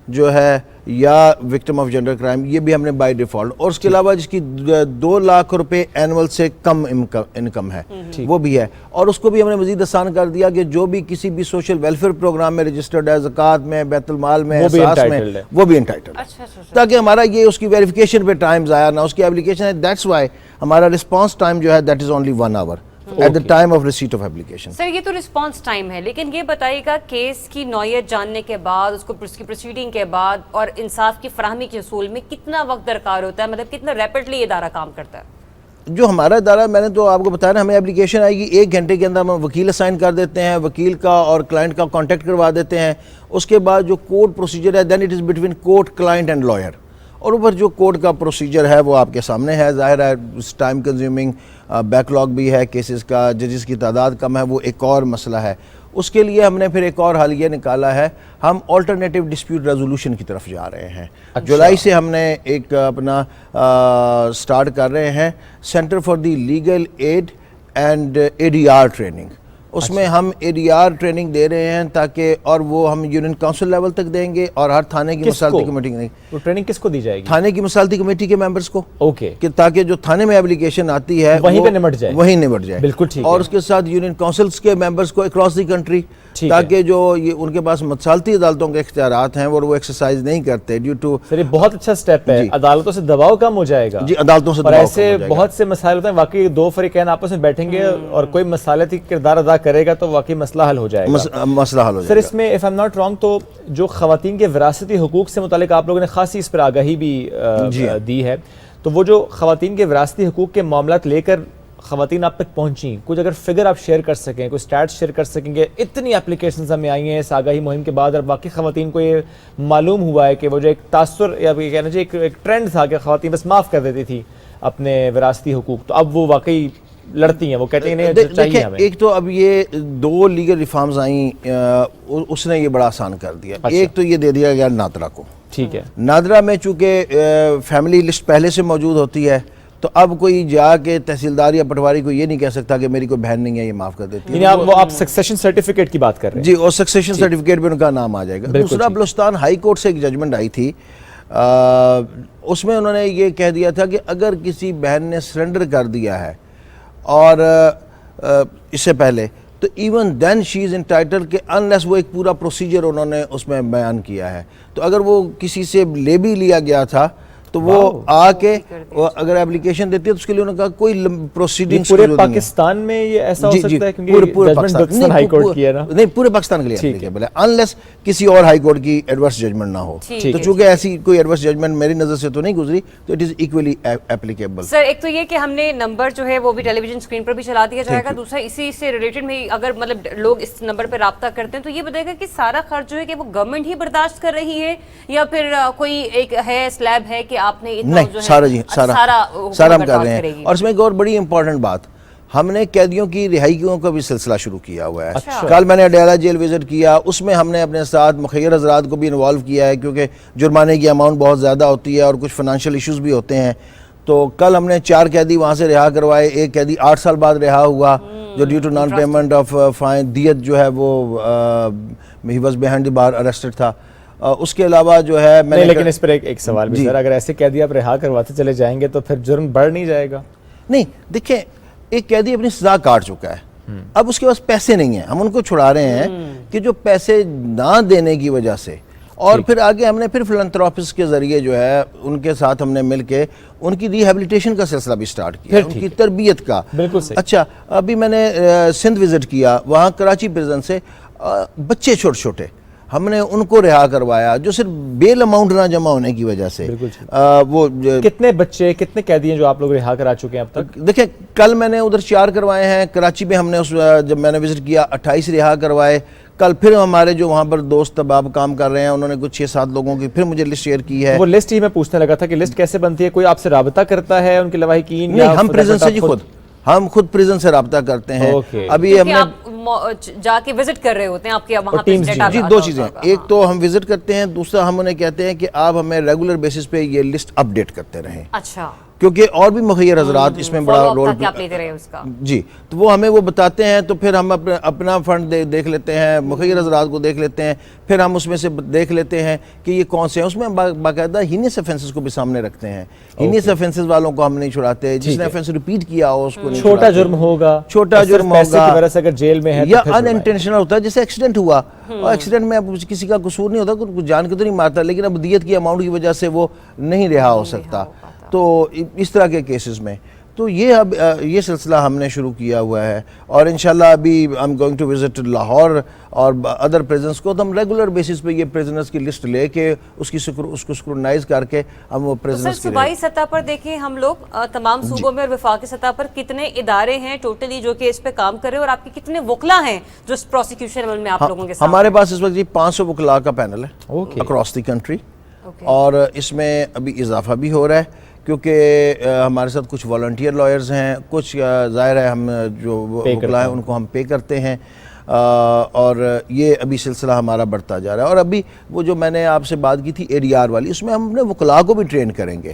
[SPEAKER 10] جو ہے یا وکٹم آف جینڈر کرائم, یہ بھی ہم نے بائی ڈیفالٹ, اور اس کے علاوہ جس کی 2 لاکھ روپے اینول سے کم انکم ہے وہ بھی ہے. اور اس کو بھی ہم نے مزید آسان کر دیا کہ جو بھی کسی بھی سوشل ویلفیئر پروگرام میں رجسٹرڈ ہے, زکوٰۃ میں, بیت المال میں, احساس میں, وہ بھی انٹائٹلڈ ہے. تاکہ ہمارا یہ اس کی ویریفیکیشن پہ ٹائم ضائع نہ, اس کی اپلیکیشن ہے. دیٹس وائی ہمارا رسپانس ٹائم جو ہے that is only 1 hour. at the time of receipt of application.
[SPEAKER 1] Sir یہ تو رسپانس ٹائم ہے، لیکن یہ بتائیے گا کیس کی نوعیت جاننے کے بعد، اس کی پروسیڈنگ کے بعد اور انصاف کی فراہمی کے حصول میں کتنا وقت درکار ہوتا ہے؟ مطلب کتنا ریپڈلی ادارہ کام کرتا ہے؟
[SPEAKER 10] جو ہمارا ادارہ، میں نے تو آپ کو بتایا نا، ہمیں اپلیکیشن آئے گی 1 گھنٹے کے اندر ہم وکیل اسائن کر دیتے ہیں، وکیل کا اور کلائنٹ کا کانٹیکٹ کروا دیتے ہیں. اس کے بعد جو کورٹ پروسیجر ہے then it is between court, client and lawyer. اور اوپر جو کورٹ کا پروسیجر ہے وہ آپ کے سامنے ہے. ظاہر ہے ٹائم کنزیومنگ، بیک لاگ بھی ہے کیسز کا، ججز کی تعداد کم ہے، وہ ایک اور مسئلہ ہے. اس کے لیے ہم نے پھر ایک اور حل یہ نکالا ہے، ہم آلٹرنیٹیو ڈسپیوٹ ریزولوشن کی طرف جا رہے ہیں. جولائی سے ہم نے ایک اپنا سٹارٹ کر رہے ہیں centre for the legal aid and ADR training. اس میں ہم ADR ٹریننگ دے رہے ہیں تاکہ، اور وہ ہم یونین کونسل لیول تک دیں گے اور ہر تھانے کی مصالحتی کمیٹی دیں گے.
[SPEAKER 3] وہ ٹریننگ کس کو دی جائے گی؟
[SPEAKER 10] تھانے کی مصالحتی کمیٹی کے ممبرس کو.
[SPEAKER 3] اوکے.
[SPEAKER 10] کہ تاکہ جو تھانے میں اپلیکیشن آتی ہے
[SPEAKER 3] وہیں پہ نمٹ جائے.
[SPEAKER 10] وہیں نمٹ جائے.
[SPEAKER 3] بالکل ٹھیک.
[SPEAKER 10] اور اس کے ساتھ یونین کونسلز کے ممبرس کو اکراس دی کنٹری، تاکہ جو یہ ان کے پاس مصالحتی عدالتوں کے اختیارات ہیں وہ ایکسرسائز نہیں کرتے ڈیو ٹو.
[SPEAKER 3] سر یہ بہت اچھا سٹیپ ہے، عدالتوں سے دباؤ کم ہو جائے گا.
[SPEAKER 10] جی عدالتوں سے
[SPEAKER 3] اور
[SPEAKER 10] دباؤ
[SPEAKER 3] ایسے بہت سے مسائل ہوتے ہیں، واقعی دو فریقین آپس میں بیٹھیں گے اور کوئی مصالحتی کردار ادا کرے گا تو واقعی مسئلہ حل ہو جائے گا.
[SPEAKER 10] مسئلہ حل ہو جائے
[SPEAKER 3] سر
[SPEAKER 10] گا.
[SPEAKER 3] اس میں if I'm not wrong تو جو خواتین کے وراثتی حقوق سے متعلق آپ لوگوں نے خاصی اس پر آگاہی بھی دی ہے، تو وہ جو خواتین کے وراثتی حقوق کے معاملات لے کر خواتین آپ تک پہنچیں، کچھ اگر فگر آپ شیئر کر سکیں، کوئی سٹیٹس شیئر کر سکیں کہ اتنی اپلیکیشنز ہمیں آئی ہیں اس آگاہی مہم کے بعد اور باقی خواتین کو یہ معلوم ہوا ہے کہ وہ جو ایک تاثر یا کہنا چاہیے ایک ٹرینڈ تھا کہ خواتین بس معاف کر دیتی تھی اپنے وراثتی حقوق، تو اب وہ واقعی لڑتی ہیں، وہ کہتے ہیں نہیں چاہیے ہمیں.
[SPEAKER 10] ایک تو اب یہ 2 لیگل ریفارمز آئیں، اس نے یہ بڑا آسان کر دیا. ایک تو یہ دے دیا گیا نادرا کو.
[SPEAKER 3] ٹھیک ہے.
[SPEAKER 10] نادرا میں چونکہ فیملی لسٹ پہلے سے موجود ہوتی ہے تو اب کوئی جا کے تحصیلدار یا پٹواری کو یہ نہیں کہہ سکتا کہ میری کوئی بہن نہیں ہے یہ معاف کر دیتی ہے.
[SPEAKER 3] یعنی آپ سکسیشن سرٹیفکیٹ کی بات کر رہے ہیں؟
[SPEAKER 10] جی، اور سکسیشن سرٹیفکیٹ پہ ان کا نام آ جائے گا. دوسرا بلوچستان ہائی کورٹ سے ایک ججمنٹ آئی تھی، اس میں انہوں نے یہ کہہ دیا تھا کہ اگر کسی بہن نے سرنڈر کر دیا ہے اور اس سے پہلے تو even then she is entitle کہ انلیس، وہ ایک پورا پروسیجر انہوں نے اس میں بیان کیا ہے. تو اگر وہ کسی سے لے بھی لیا گیا تھا تو وہ آ کے اگر اپلیکیشن دیتی ہے تو اس کے لیے انہوں نے کہا کوئی پروسیڈنگ
[SPEAKER 3] پورے پاکستان میں یہ ایسا ہو سکتا ہے کیونکہ ججمنٹ ہائی کورٹ کی ہے نا؟
[SPEAKER 10] نہیں، پورے پاکستان کے لیے اپلیکیبل ہے انلیس کسی اور ہائی کورٹ کی ایڈورس ججمنٹ نہ ہو. تو چونکہ ایسی کوئی ایڈورس ججمنٹ میری نظر سے تو نہیں گزری تو اٹ از ایکولی اپلیکیبل.
[SPEAKER 1] سر ایک تو یہ کہ ہم نے نمبر جو ہے وہ بھی ٹیلی ویژن اسکرین پر بھی چلا دیا جائے گا. دوسرا اسی سے ریلیٹڈ میں اگر مطلب لوگ اس نمبر پہ رابطہ کرتے ہیں تو یہ بتائے گا کہ سارا خرچ جو ہے کہ وہ گورنمنٹ ہی برداشت کر رہی ہے یا پھر کوئی ایک ہے سلیب ہے کہ آپ نے اتنا
[SPEAKER 10] سارا ہم کر رہے ہیں. اور اس میں ایک اور بڑی امپورٹنٹ بات، ہم نے قیدیوں کی رہائیوں کا بھی سلسلہ شروع کیا ہوا ہے. کل میں نے اڈیالہ جیل وزٹ کیا، اس میں ہم نے اپنے ساتھ مخیر حضرات کو بھی انوالو کیا ہے کیونکہ جرمانے کی اماؤنٹ بہت زیادہ ہوتی ہے اور کچھ فائنینشیل ایشوز بھی ہوتے ہیں. تو کل ہم نے 4 قیدی وہاں سے رہا کروائے. ایک قیدی 8 سال بعد رہا ہوا جو due to non payment of fine, that جو ہے وہ he was behind the bar arrested تھا. اس کے علاوہ جو ہے میں
[SPEAKER 3] لیکن اس پر ایک سوال بھی سر، اگر ایسے قیدی آپ رہا کرواتے چلے جائیں گے تو پھر جرم بڑھ نہیں جائے گا؟
[SPEAKER 10] نہیں، دیکھیں ایک قیدی اپنی سزا کاٹ چکا ہے، اب اس کے پاس پیسے نہیں ہیں، ہم ان کو چھڑا رہے ہیں کہ جو پیسے نہ دینے کی وجہ سے، اور پھر آگے ہم نے پھر فلانتھروپسٹ کے ذریعے جو ہے ان کے ساتھ ہم نے مل کے ان کی ریہیبلیٹیشن کا سلسلہ بھی سٹارٹ کیا، ان کی تربیت کا.
[SPEAKER 3] بالکل صحیح.
[SPEAKER 10] اچھا، ابھی میں نے سندھ وزٹ کیا، وہاں کراچی پریزن سے بچے چھوٹے چھوٹے ہم نے ان کو رہا کروایا جو صرف بیل اماؤنٹ نہ جمع ہونے کی وجہ سے. وہ
[SPEAKER 3] کتنے بچے کتنے قیدی ہیں جو آپ لوگ رہا کرا چکے ہیں اب تک؟
[SPEAKER 10] دیکھیں کل میں نے ادھر 4 کروائے ہیں، کراچی میں ہم نے جب میں نے وزٹ کیا 28 رہا کروائے. کل پھر ہمارے جو وہاں پر دوست اب کام کر رہے ہیں انہوں نے کچھ 6-7 لوگوں کی پھر مجھے لسٹ شیئر کی ہے.
[SPEAKER 3] وہ لسٹ ہی میں پوچھنے لگا تھا کہ لسٹ کیسے بنتی ہے؟ کوئی آپ سے رابطہ کرتا ہے ان کے لواحقین؟
[SPEAKER 10] نہیں، ہم پریزن سے ہم خود پریزن سے رابطہ کرتے ہیں. ابھی ہم نے
[SPEAKER 1] جا کے وزٹ کر رہے ہوتے ہیں آپ کے وہاں پہ.
[SPEAKER 10] جی، 2 چیزیں، ایک تو ہم وزٹ کرتے ہیں، دوسرا ہم انہیں کہتے ہیں کہ آپ ہمیں ریگولر بیسس پہ یہ لسٹ اپ ڈیٹ کرتے رہیں.
[SPEAKER 1] اچھا،
[SPEAKER 10] کیونکہ اور بھی مخیر حضرات اس میں بڑا رول جی، تو وہ ہمیں وہ بتاتے ہیں تو پھر ہم اپنا فنڈ دیکھ لیتے ہیں، مخیر حضرات کو دیکھ لیتے ہیں، پھر ہم اس میں سے دیکھ لیتے ہیں کہ یہ کون سے ہیں. اس میں باقاعدہ ہینیس افینسز کو بھی سامنے رکھتے ہیں. ہینیس افینسز والوں کو ہم نہیں چھڑاتے، جس نے افینس ریپیٹ کیا ہو اس کو نہیں.
[SPEAKER 3] چھوٹا جرم ہوگا،
[SPEAKER 10] چھوٹا جرم ہوگا
[SPEAKER 3] اگر جیل میں ہے
[SPEAKER 10] یا ان انٹینشنل ہوتا ہے، جیسے ایکسیڈنٹ ہوا اور ایکسیڈنٹ میں اب کسی کا قصور نہیں ہوتا، کچھ جان کے تو نہیں مارتا، لیکن اب دیت کی اماؤنٹ کی وجہ سے وہ نہیں رہا ہو سکتا. تو اس طرح کے کیسز میں تو یہ اب یہ سلسلہ ہم نے شروع کیا ہوا ہے، اور انشاءاللہ ابھی I'm going to visit Lahore اور ادر پریزنس کو، تو ہم ریگولر بیسس پہ یہ پریزنرز کی لسٹ لے کے اس کو سکرونائز کر کے ہم وہ
[SPEAKER 1] سر
[SPEAKER 10] پریزنرز کی
[SPEAKER 1] صوبائی سطح پر دیکھیں ہم لوگ تمام صوبوں میں اور وفاقی سطح پر کتنے ادارے ہیں ٹوٹلی جو کہ اس پہ کام کر رہے ہیں، اور آپ کے کتنے وکلا ہیں جو اس پروسیکیوشن عمل میں آپ لوگوں کے ساتھ؟
[SPEAKER 10] ہمارے پاس اس وقت 500 وکلاء کا پینل ہے اکراس دی کنٹری، اور اس میں ابھی اضافہ بھی ہو رہا ہے کیونکہ ہمارے ساتھ کچھ والنٹیئر لائرز ہیں، کچھ ظاہر ہے ہم جو وکلاء ہیں ان کو ہم پے کرتے ہیں، اور یہ ابھی سلسلہ ہمارا بڑھتا جا رہا ہے. اور ابھی وہ جو میں نے آپ سے بات کی تھی ADR والی، اس میں ہم اپنے وکلاء کو بھی ٹرین کریں گے.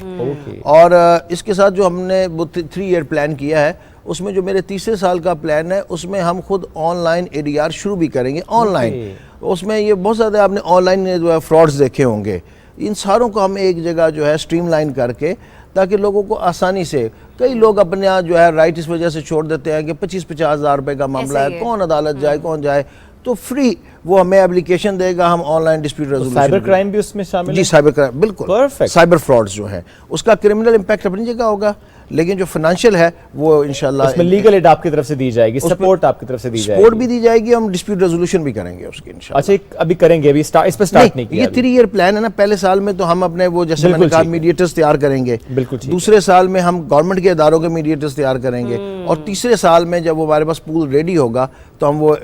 [SPEAKER 10] اور اس کے ساتھ جو ہم نے وہ 3 ایئر پلان کیا ہے، اس میں جو میرے تیسرے سال کا پلان ہے اس میں ہم خود آن لائن ADR شروع بھی کریں گے. آن لائن اس میں یہ بہت زیادہ آپ نے آن لائن جو ہے فراڈز دیکھے ہوں گے، ان ساروں کو ہم ایک جگہ جو ہے سٹریم لائن کر کے، تاکہ لوگوں کو آسانی سے، کئی لوگ اپنے یہاں جو ہے رائٹ اس وجہ سے چھوڑ دیتے ہیں کہ 25-50 ہزار روپے کا معاملہ ہے، کون عدالت جائے کون جائے، تو فری وہ ہمیں اپلیکیشن دے گا، ہم on line dispute resolution.
[SPEAKER 3] Cyber crime بھی اس میں شامل ہے؟
[SPEAKER 10] جی سائبر کرائم بالکل، سائبر فراڈز جو ہیں اس کا کرمنل امپیکٹ اپنی جگہ ہوگا، لیکن جو فائنینشیل ہے وہ انشاءاللہ
[SPEAKER 3] اس میں لیگل ایڈ آپ کی طرف سے دی جائے گی، سپورٹ آپ کی طرف سے دی جائے گی،
[SPEAKER 10] سپورٹ بھی دی جائے گی، ہم ڈسپیوٹ ریزولوشن بھی کریں گے اس کی انشاءاللہ.
[SPEAKER 3] اچھا ابھی کریں گے، ابھی اس پہ سٹارٹ نہیں کیا؟
[SPEAKER 10] یہ 3 ایئر پلان ہے نا. پہلے سال میں تو ہم اپنے وہ جیسے میں نے کہا میڈیٹرز تیار کریں گے، دوسرے سال میں ہم گورنمنٹ کے اداروں کے میڈیٹرز تیار کریں گے، اور تیسرے سال میں جب وہ ہمارے پاس پول ریڈی ہوگا تو ہم وہ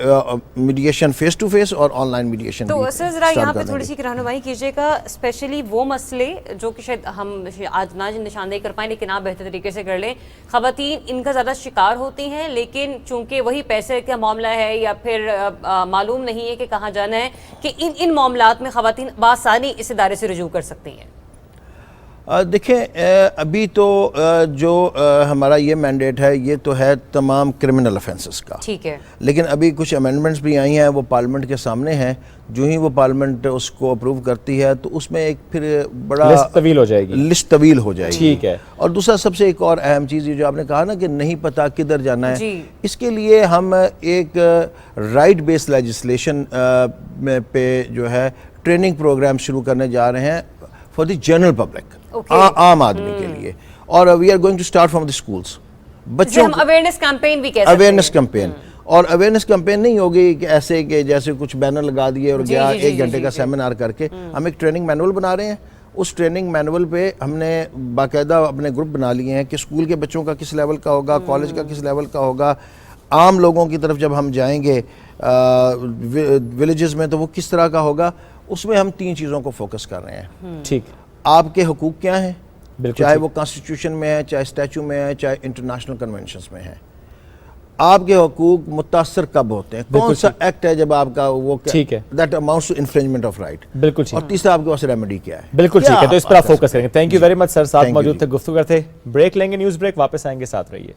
[SPEAKER 10] میڈیشن فیس ٹو فیس اور آن لائن میڈیشن.
[SPEAKER 1] تو سر ذرا یہاں پہ تھوڑی سی رہنمائی کیجیے گا، اسپیشلی وہ مسئلے جو کہ شاید ہم آج نہ نشاندہی کر پائیں لیکن آپ بہتر طریقے سے کر لیں. خواتین ان کا زیادہ شکار ہوتی ہیں، لیکن چونکہ وہی پیسے کا معاملہ ہے یا پھر معلوم نہیں ہے کہ کہاں جانا ہے، کہ ان معاملات میں خواتین بآسانی اس ادارے سے رجوع کر سکتی ہیں.
[SPEAKER 10] دیکھیں ابھی تو جو ہمارا یہ مینڈیٹ ہے یہ تو ہے تمام کرمنل افینسز کا،
[SPEAKER 1] ٹھیک ہے،
[SPEAKER 10] لیکن ابھی کچھ امینڈمنٹس بھی آئی ہیں، وہ پارلیمنٹ کے سامنے ہیں. جو ہی وہ پارلیمنٹ اس کو اپروو کرتی ہے تو اس میں ایک پھر بڑا
[SPEAKER 3] لسٹ طویل ہو جائے گی،
[SPEAKER 10] لسٹ طویل ہو جائے گی.
[SPEAKER 3] ٹھیک ہے. اور
[SPEAKER 10] دوسرا سب سے ایک اور اہم چیز یہ جو آپ نے کہا نا کہ نہیں پتا کدھر جانا ہے، اس کے لیے ہم ایک رائٹ بیس لیجسلیشن پہ جو ہے ٹریننگ پروگرام شروع کرنے جا رہے ہیں فار دی جنرل پبلک، عام آدمی کے لیے. اور we are going to start from the schools. بچوں
[SPEAKER 1] ہم اویئرنیس کیمپین بھی کہہ سکتے ہیں.
[SPEAKER 10] اویئرنیس کیمپین، اور اویئرنیس کیمپین نہیں ہوگی کہ ایسے کہ جیسے کچھ بینر لگا دیے اور گیا 1 گھنٹے کا سیمینار کر کے. ہم ایک ٹریننگ مینول بنا رہے ہیں. اس ٹریننگ مینول پہ ہم نے باقاعدہ اپنے گروپ بنا لیے ہیں کہ اسکول کے بچوں کا کس لیول کا ہوگا، کالج کا کس لیول کا ہوگا، عام لوگوں کی طرف جب ہم جائیں گے ولیجز میں تو وہ کس طرح کا ہوگا. اس میں ہم 3 چیزوں کو فوکس کر رہے ہیں.
[SPEAKER 3] ٹھیک،
[SPEAKER 10] آپ کے حقوق کیا ہیں، چاہے وہ کانسٹیٹیوشن میں ہے، چاہے اسٹیچو میں ہے، چاہے انٹرنیشنل کنونشنز میں ہے. آپ کے حقوق متاثر کب ہوتے ہیں، کون سا ایکٹ ہے جب آپ کا وہ that amounts to infringement of right.
[SPEAKER 3] بالکل.
[SPEAKER 10] اور تیسرا آپ کے پاس ریمیڈی کیا ہے.
[SPEAKER 3] بالکل ٹھیک ہے، تو اس پر آپ فوکس کریں گے. تھینک یو ویری مچ سر، ساتھ موجود تھے، گفتگو کرتے. بریک لیں گے، نیوز بریک، واپس آئیں گے، ساتھ رہیے.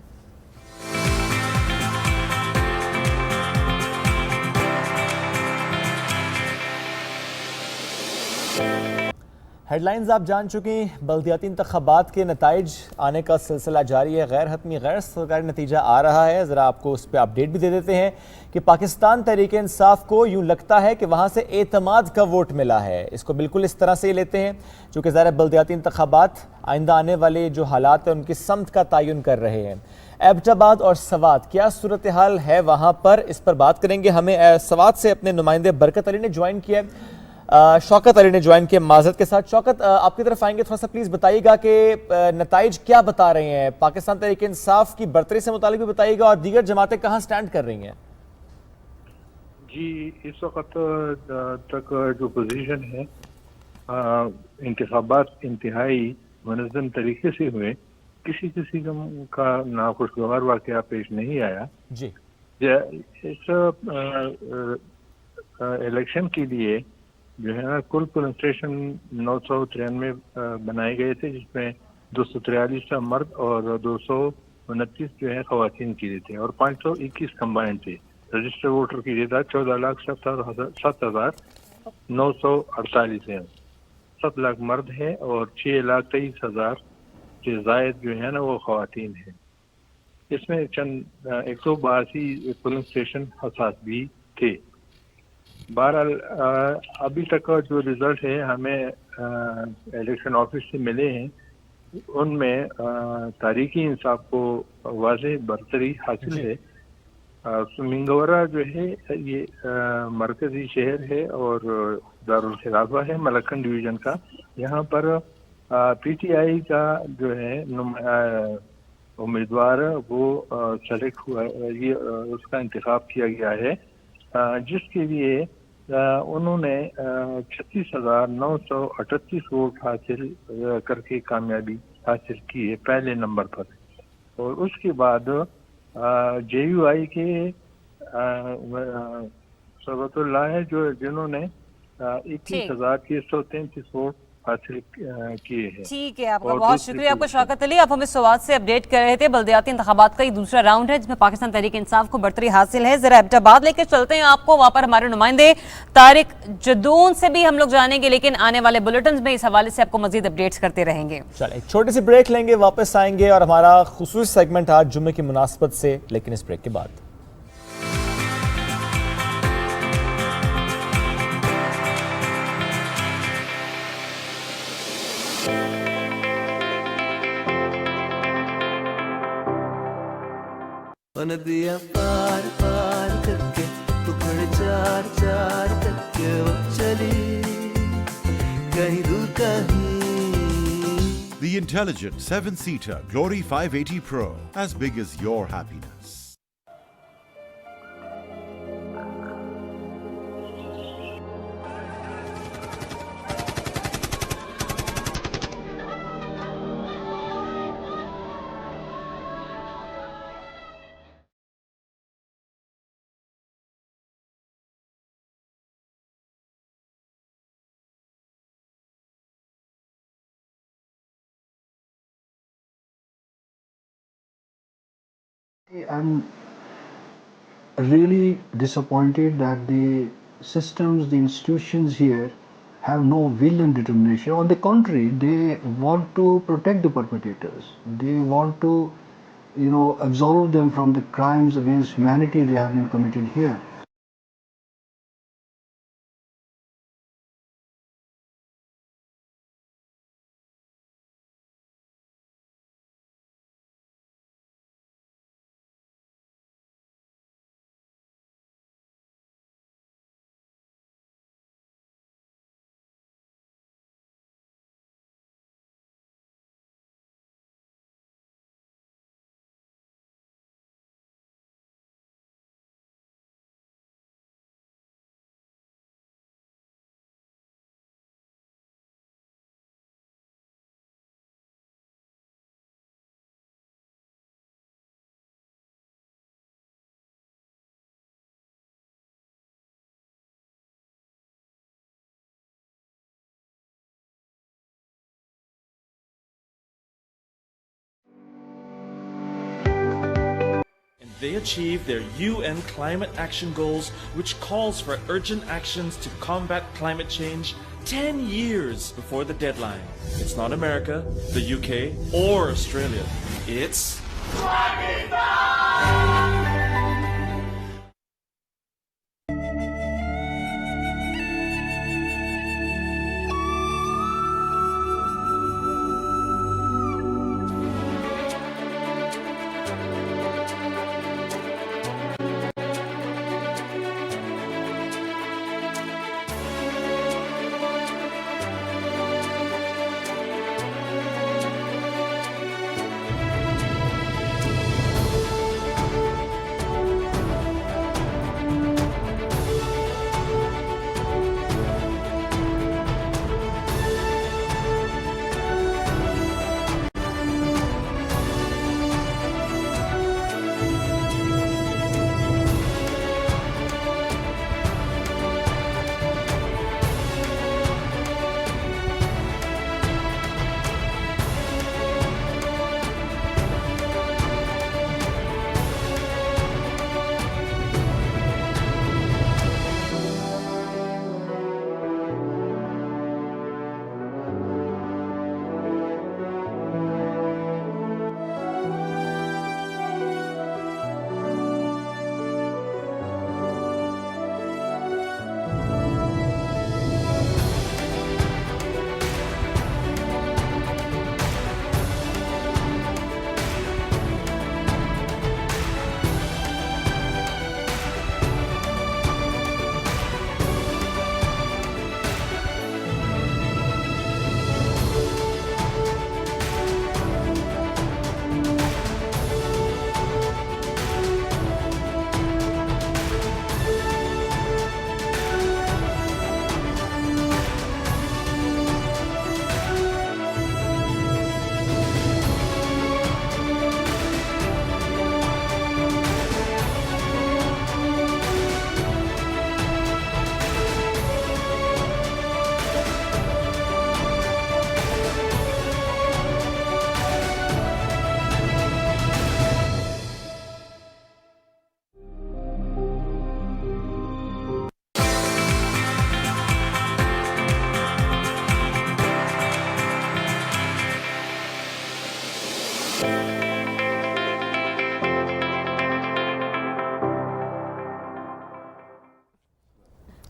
[SPEAKER 3] ہیڈ لائنز آپ جان چکے ہیں. بلدیاتی انتخابات کے نتائج آنے کا سلسلہ جاری ہے. غیر حتمی غیر سرکاری نتیجہ آ رہا ہے. ذرا آپ کو اس پہ اپڈیٹ بھی دے دیتے ہیں کہ پاکستان تحریک انصاف کو یوں لگتا ہے کہ وہاں سے اعتماد کا ووٹ ملا ہے. اس کو بالکل اس طرح سے لیتے ہیں جو کہ ظاہر بلدیاتی انتخابات آئندہ آنے والے جو حالات ہیں ان کی سمت کا تعین کر رہے ہیں. ایبٹ آباد اور سوات کیا صورتحال ہے وہاں پر، اس پر بات کریں گے. ہمیں سوات سے اپنے نمائندے برکت علی نے جوائن کیا ہے، شوکت علی نے جوائن کیا معذرت کے ساتھ. شوکت آپ کی طرف آئیں گے، تھوڑا سا پلیز بتائیے گا کہ نتائج کیا بتا رہے ہیں. پاکستان تحریک انصاف کی برتری سے متعلق بھی بتائیے گا، اور دیگر جماعتیں کہاں سٹینڈ کر رہی ہیں.
[SPEAKER 11] جی اس وقت تک جو پوزیشن ہے، انتخابات انتہائی منظم طریقے سے ہوئے، کسی قسم کا ناخوشگوار واقعہ پیش نہیں آیا.
[SPEAKER 3] جی
[SPEAKER 11] اس الیکشن کے لیے جو ہے نا کل پولنگ اسٹیشن 993 بنائے گئے تھے، جس میں 243 مرد اور 229 جو ہے خواتین کے لیے تھے، اور 521 کمبائنڈ تھے. رجسٹر ووٹر کی تعداد 14,07,948 ہے. 7 لاکھ مرد ہیں اور 6,23,000 سے زائد جو ہے نا وہ خواتین ہیں. اس میں چند 182 پولنگ اسٹیشن حساس بھی تھے. بہرحال ابھی تک کا جو رزلٹ ہے ہمیں الیکشن آفس سے ملے ہیں، ان میں تاریخی انصاف کو واضح برتری حاصل ہے. منگورہ جو ہے یہ مرکزی شہر ہے اور دارالخلافہ ہے ملکن ڈویژن کا. یہاں پر پی ٹی آئی کا جو ہے امیدوار وہ سلیکٹ ہوا، یہ اس کا انتخاب کیا گیا ہے، جس کے لیے انہوں نے 36,938 ووٹ حاصل کر کے کامیابی حاصل کی ہے پہلے نمبر پر. اور اس کے بعد جے یو آئی کے صبت اللہ ہے جنہوں نے 21,333 ووٹ حاصل کیے ہیں.
[SPEAKER 1] ٹھیک ہے، آپ کا بہت شکریہ. آپ کو شوکت علی، آپ ہمیں سوات سے اپڈیٹ کر رہے تھے. بلدیاتی انتخابات کا یہ دوسرا راؤنڈ ہے جس میں پاکستان تحریک انصاف کو برتری حاصل ہے. ذرا ایبٹ آباد لے کے چلتے ہیں آپ کو، وہاں پر ہمارے نمائندے طارق جدون سے بھی ہم لوگ جانیں گے، لیکن آنے والے بلیٹنز میں اس حوالے سے آپ کو مزید اپڈیٹس کرتے رہیں گے.
[SPEAKER 3] چلیں ایک چھوٹی سی بریک لیں گے، واپس آئیں گے اور ہمارا خصوصی سیگمنٹ آج جمعے کی مناسبت سے، لیکن اس بریک کے بعد.
[SPEAKER 12] ندیاں پار پار کر کے ٹکڑے چار چار کر کے وہ چلی کہیں دور کہیں.
[SPEAKER 13] The intelligent 7-seater Glory 580 Pro, as big as your happiness.
[SPEAKER 14] I'm really disappointed that the systems, the institutions here have no will and determination. On the contrary, they want to protect the perpetrators. They want to, absolve them from the crimes against humanity they have been committed here.
[SPEAKER 15] They achieved their UN climate action goals, which calls for urgent actions to combat climate change 10 years before the deadline. It's not America, the UK, or Australia. It's Pakistan!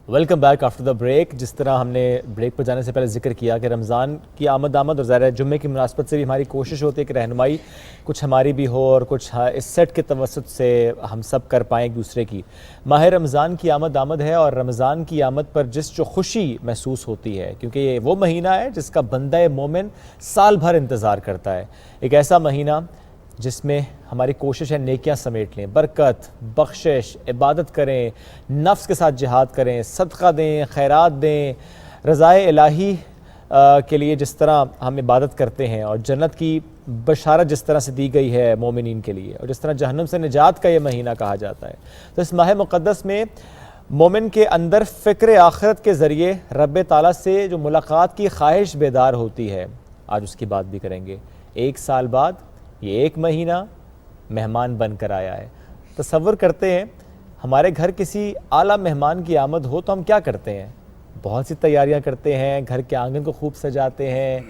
[SPEAKER 3] Welcome back after the break. جس طرح ہم نے break پر جانے سے پہلے ذکر کیا کہ رمضان کی آمد اور ظاہر جمعے کی مناسبت سے بھی ہماری کوشش ہوتی ہے کہ رہنمائی کچھ ہماری بھی ہو اور کچھ اس سیٹ کے توسط سے ہم سب کر پائیں ایک دوسرے کی. ماہ رمضان کی آمد ہے اور رمضان کی آمد پر جو خوشی محسوس ہوتی ہے کیونکہ یہ وہ مہینہ ہے جس کا بندہ مومن سال بھر انتظار کرتا ہے. ایک ایسا مہینہ جس میں ہماری کوشش ہے نیکیاں سمیٹ لیں, برکت, بخشش, عبادت کریں, نفس کے ساتھ جہاد کریں, صدقہ دیں, خیرات دیں, رضائے الہی کے لیے جس طرح ہم عبادت کرتے ہیں اور جنت کی بشارت جس طرح سے دی گئی ہے مومنین کے لیے اور جس طرح جہنم سے نجات کا یہ مہینہ کہا جاتا ہے. تو اس ماہ مقدس میں مومن کے اندر فکر آخرت کے ذریعے رب تعالیٰ سے جو ملاقات کی خواہش بیدار ہوتی ہے, آج اس کی بات بھی کریں گے. 1 سال بعد یہ ایک مہینہ مہمان بن کر آیا ہے. تصور کرتے ہیں ہمارے گھر کسی اعلیٰ مہمان کی آمد ہو تو ہم کیا کرتے ہیں؟ بہت سی تیاریاں کرتے ہیں, گھر کے آنگن کو خوب سجاتے ہیں,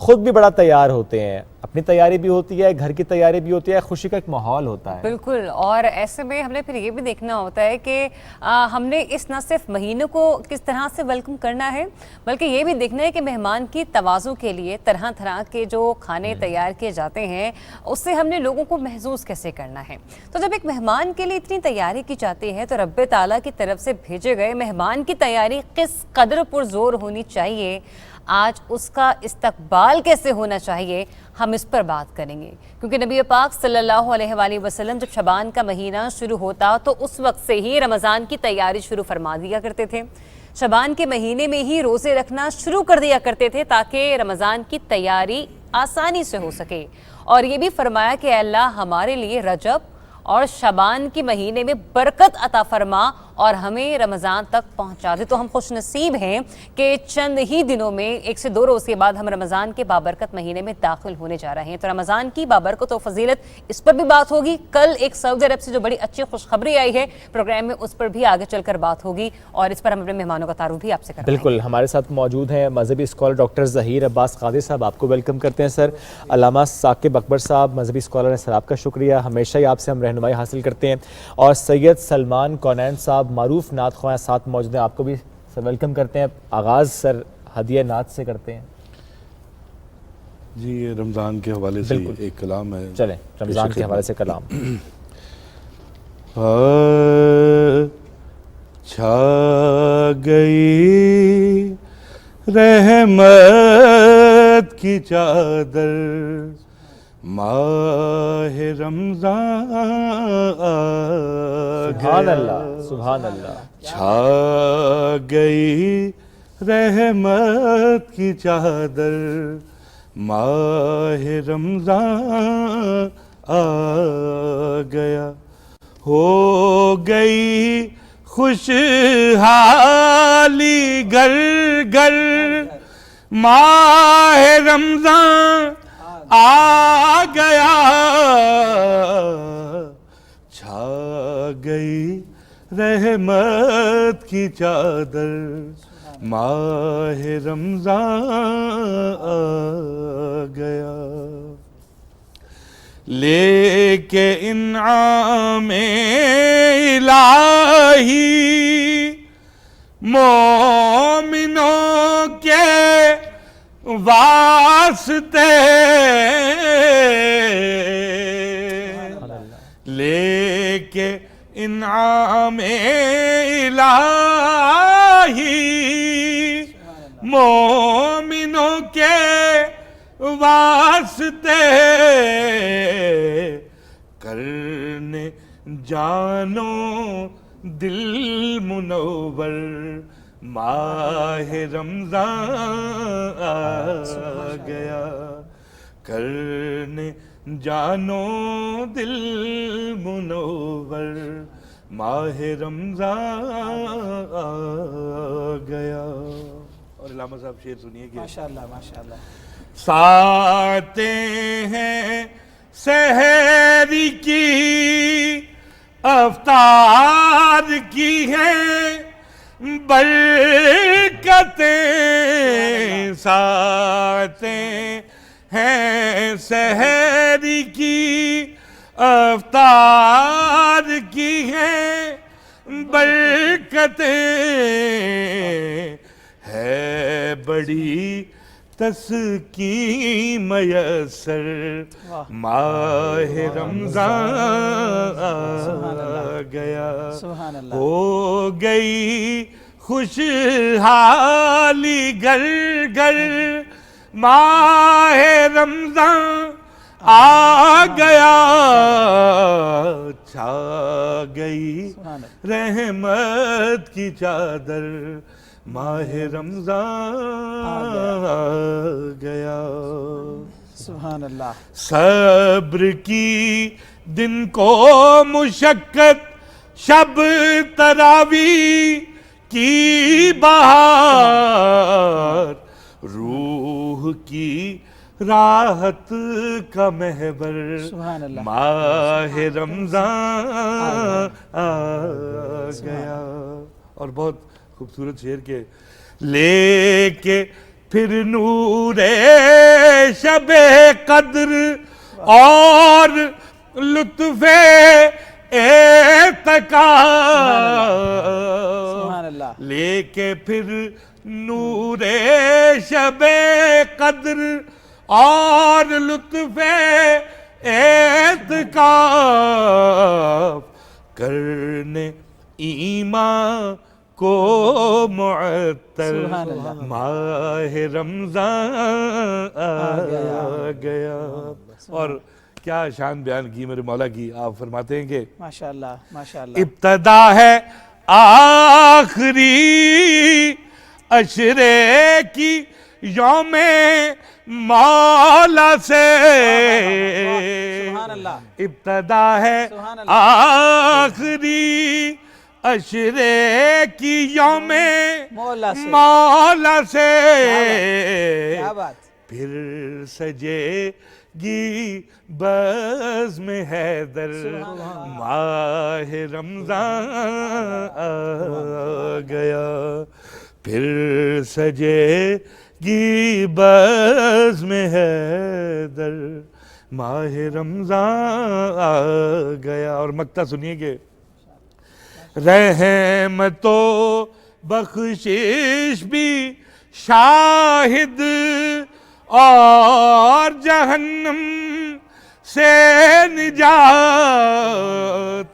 [SPEAKER 3] خود بھی بڑا تیار ہوتے ہیں, اپنی تیاری بھی ہوتی ہے, گھر کی تیاری بھی ہوتی ہے, خوشی کا ایک ماحول ہوتا ہے.
[SPEAKER 1] بالکل. اور ایسے میں ہم نے پھر یہ بھی دیکھنا ہوتا ہے کہ ہم نے اس نہ صرف مہینوں کو کس طرح سے ویلکم کرنا ہے بلکہ یہ بھی دیکھنا ہے کہ مہمان کی توازو کے لیے طرح طرح کے جو کھانے تیار کیے جاتے ہیں اس سے ہم نے لوگوں کو محظوظ کیسے کرنا ہے. تو جب ایک مہمان کے لیے اتنی تیاری کی جاتی ہے تو رب تعالیٰ کی طرف سے بھیجے گئے مہمان کی تیاری کس قدر پرزور ہونی چاہیے, آج اس کا استقبال کیسے ہونا چاہیے, ہم اس پر بات کریں گے. کیونکہ نبی پاک صلی اللہ علیہ وآلہ وسلم جب شعبان کا مہینہ شروع ہوتا تو اس وقت سے ہی رمضان کی تیاری شروع فرما دیا کرتے تھے. شعبان کے مہینے میں ہی روزے رکھنا شروع کر دیا کرتے تھے تاکہ رمضان کی تیاری آسانی سے ہو سکے. اور یہ بھی فرمایا کہ اے اللہ ہمارے لیے رجب اور شعبان کی مہینے میں برکت عطا فرما اور ہمیں رمضان تک پہنچا دے. تو ہم خوش نصیب ہیں کہ چند ہی دنوں میں 1 سے 2 روز کے بعد ہم رمضان کے بابرکت مہینے میں داخل ہونے جا رہے ہیں. تو رمضان کی بابرکت و فضیلت اس پر بھی بات ہوگی. کل ایک سعودی عرب سے جو بڑی اچھی خوشخبری آئی ہے پروگرام میں اس پر بھی آگے چل کر بات ہوگی اور اس پر ہم اپنے مہمانوں کا تعارف بھی آپ سے کریں.
[SPEAKER 3] بالکل. ہمارے ساتھ موجود ہیں مذہبی اسکالر ڈاکٹر ظہیر عباس قادری صاحب, آپ کو ویلکم کرتے ہیں سر. علامہ ثاقب اکبر صاحب مذہبی اسکالر ہیں سر, آپ کا شکریہ, ہمیشہ ہی آپ سے ہم رہنمائی حاصل کرتے ہیں. اور سید سلمان کونین صاحب معروف نعت خواہ ساتھ موجود ہیں, آپ کو بھی سر ویلکم کرتے ہیں. آغاز سر ہدیہ نعت سے کرتے ہیں.
[SPEAKER 16] جی یہ رمضان کے حوالے سے ایک کلام ہے,
[SPEAKER 3] چلیں رمضان کے حوالے سے کلام.
[SPEAKER 16] چھا گئی رحمت کی چادر ماہ رمضان
[SPEAKER 3] سبحان اللہ سبحان اللہ.
[SPEAKER 16] چھا گئی رحمت کی چادر ماہ رمضان آ گیا, ہو گئی خوشحالی گر گر ماہ رمضان آ گیا, چھا گئی رحمت کی چادر ماہ رمضان آ گیا. لے کے انعام الہی مومنوں کے واسطے, لے کے انعام الہی مومنوں کے واسطے, کرنے جانو دل منور ماہ رمضان آ گیا, کرنے جانو دل منور ماہ رمضان آ گیا. اور علامہ صاحب شعر سنیے کہ
[SPEAKER 17] ماشاءاللہ ماشاءاللہ.
[SPEAKER 16] ساتیں ہیں سحری کی افطار کی ہیں برکتیں, ساتیں ہیں سحری کی افطار کی ہیں برکتیں ہے بڑی تسکین میسر ماہ رمضان آ گیا ہو گئی خوشحالی گھر گھر ماہ رمضان آ گیا چھا گئی رحمت کی چادر ماہ رمضان آ گیا
[SPEAKER 17] سبحان اللہ
[SPEAKER 16] صبر کی دن کو مشقت شب تراویح کی بہار روح کی راحت کا محور ماہ رمضان آ گیا. اور بہت خوبصورت شعر کے لے کے پھر نور شب قدر اور لطف اعتکاف لے کے پھر نور شب قدر اور لطف اعتکاف کرنے ایمان کو معطر ماہ رمضان آ گیا. اور کیا شان بیان کی میرے مولا کی. آپ فرماتے ہیں کہ
[SPEAKER 17] ماشاءاللہ ماشاءاللہ
[SPEAKER 16] ابتدا ہے آخری عشرے کی یوم مولا سے ابتدا ہے آخری عشرے کی یوم مولا سے پھر سجے گی بزم حیدر ماہ رمضان آ گیا پھر سجے گی بزم حیدر ماہ رمضان آ گیا. اور مقطع سنیے کہ رحمت و بخشش بھی شاہد اور جہنم سے نجات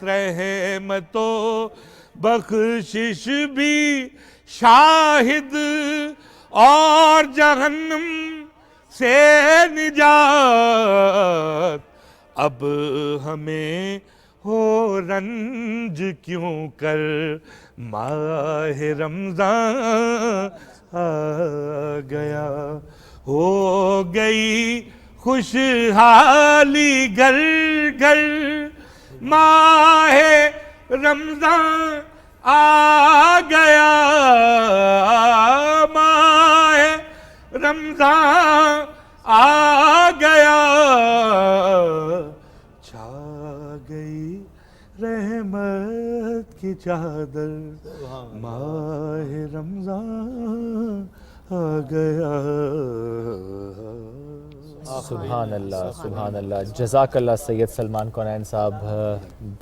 [SPEAKER 16] رحمت و بخشش بھی شاہد اور جہنم سے نجات اب ہمیں ہو رنج کیوں کر ماہ رمضان آ گیا ہو گئی خوشحالی گھر گھر ماہ رمضان آ گیا ماہ رمضان آ گیا چھا گئی رحمت کی چادر ماہ رمضان آ گیا.
[SPEAKER 3] سبحان اللہ سبحان اللہ. جزاک اللہ سید سلمان کونین صاحب.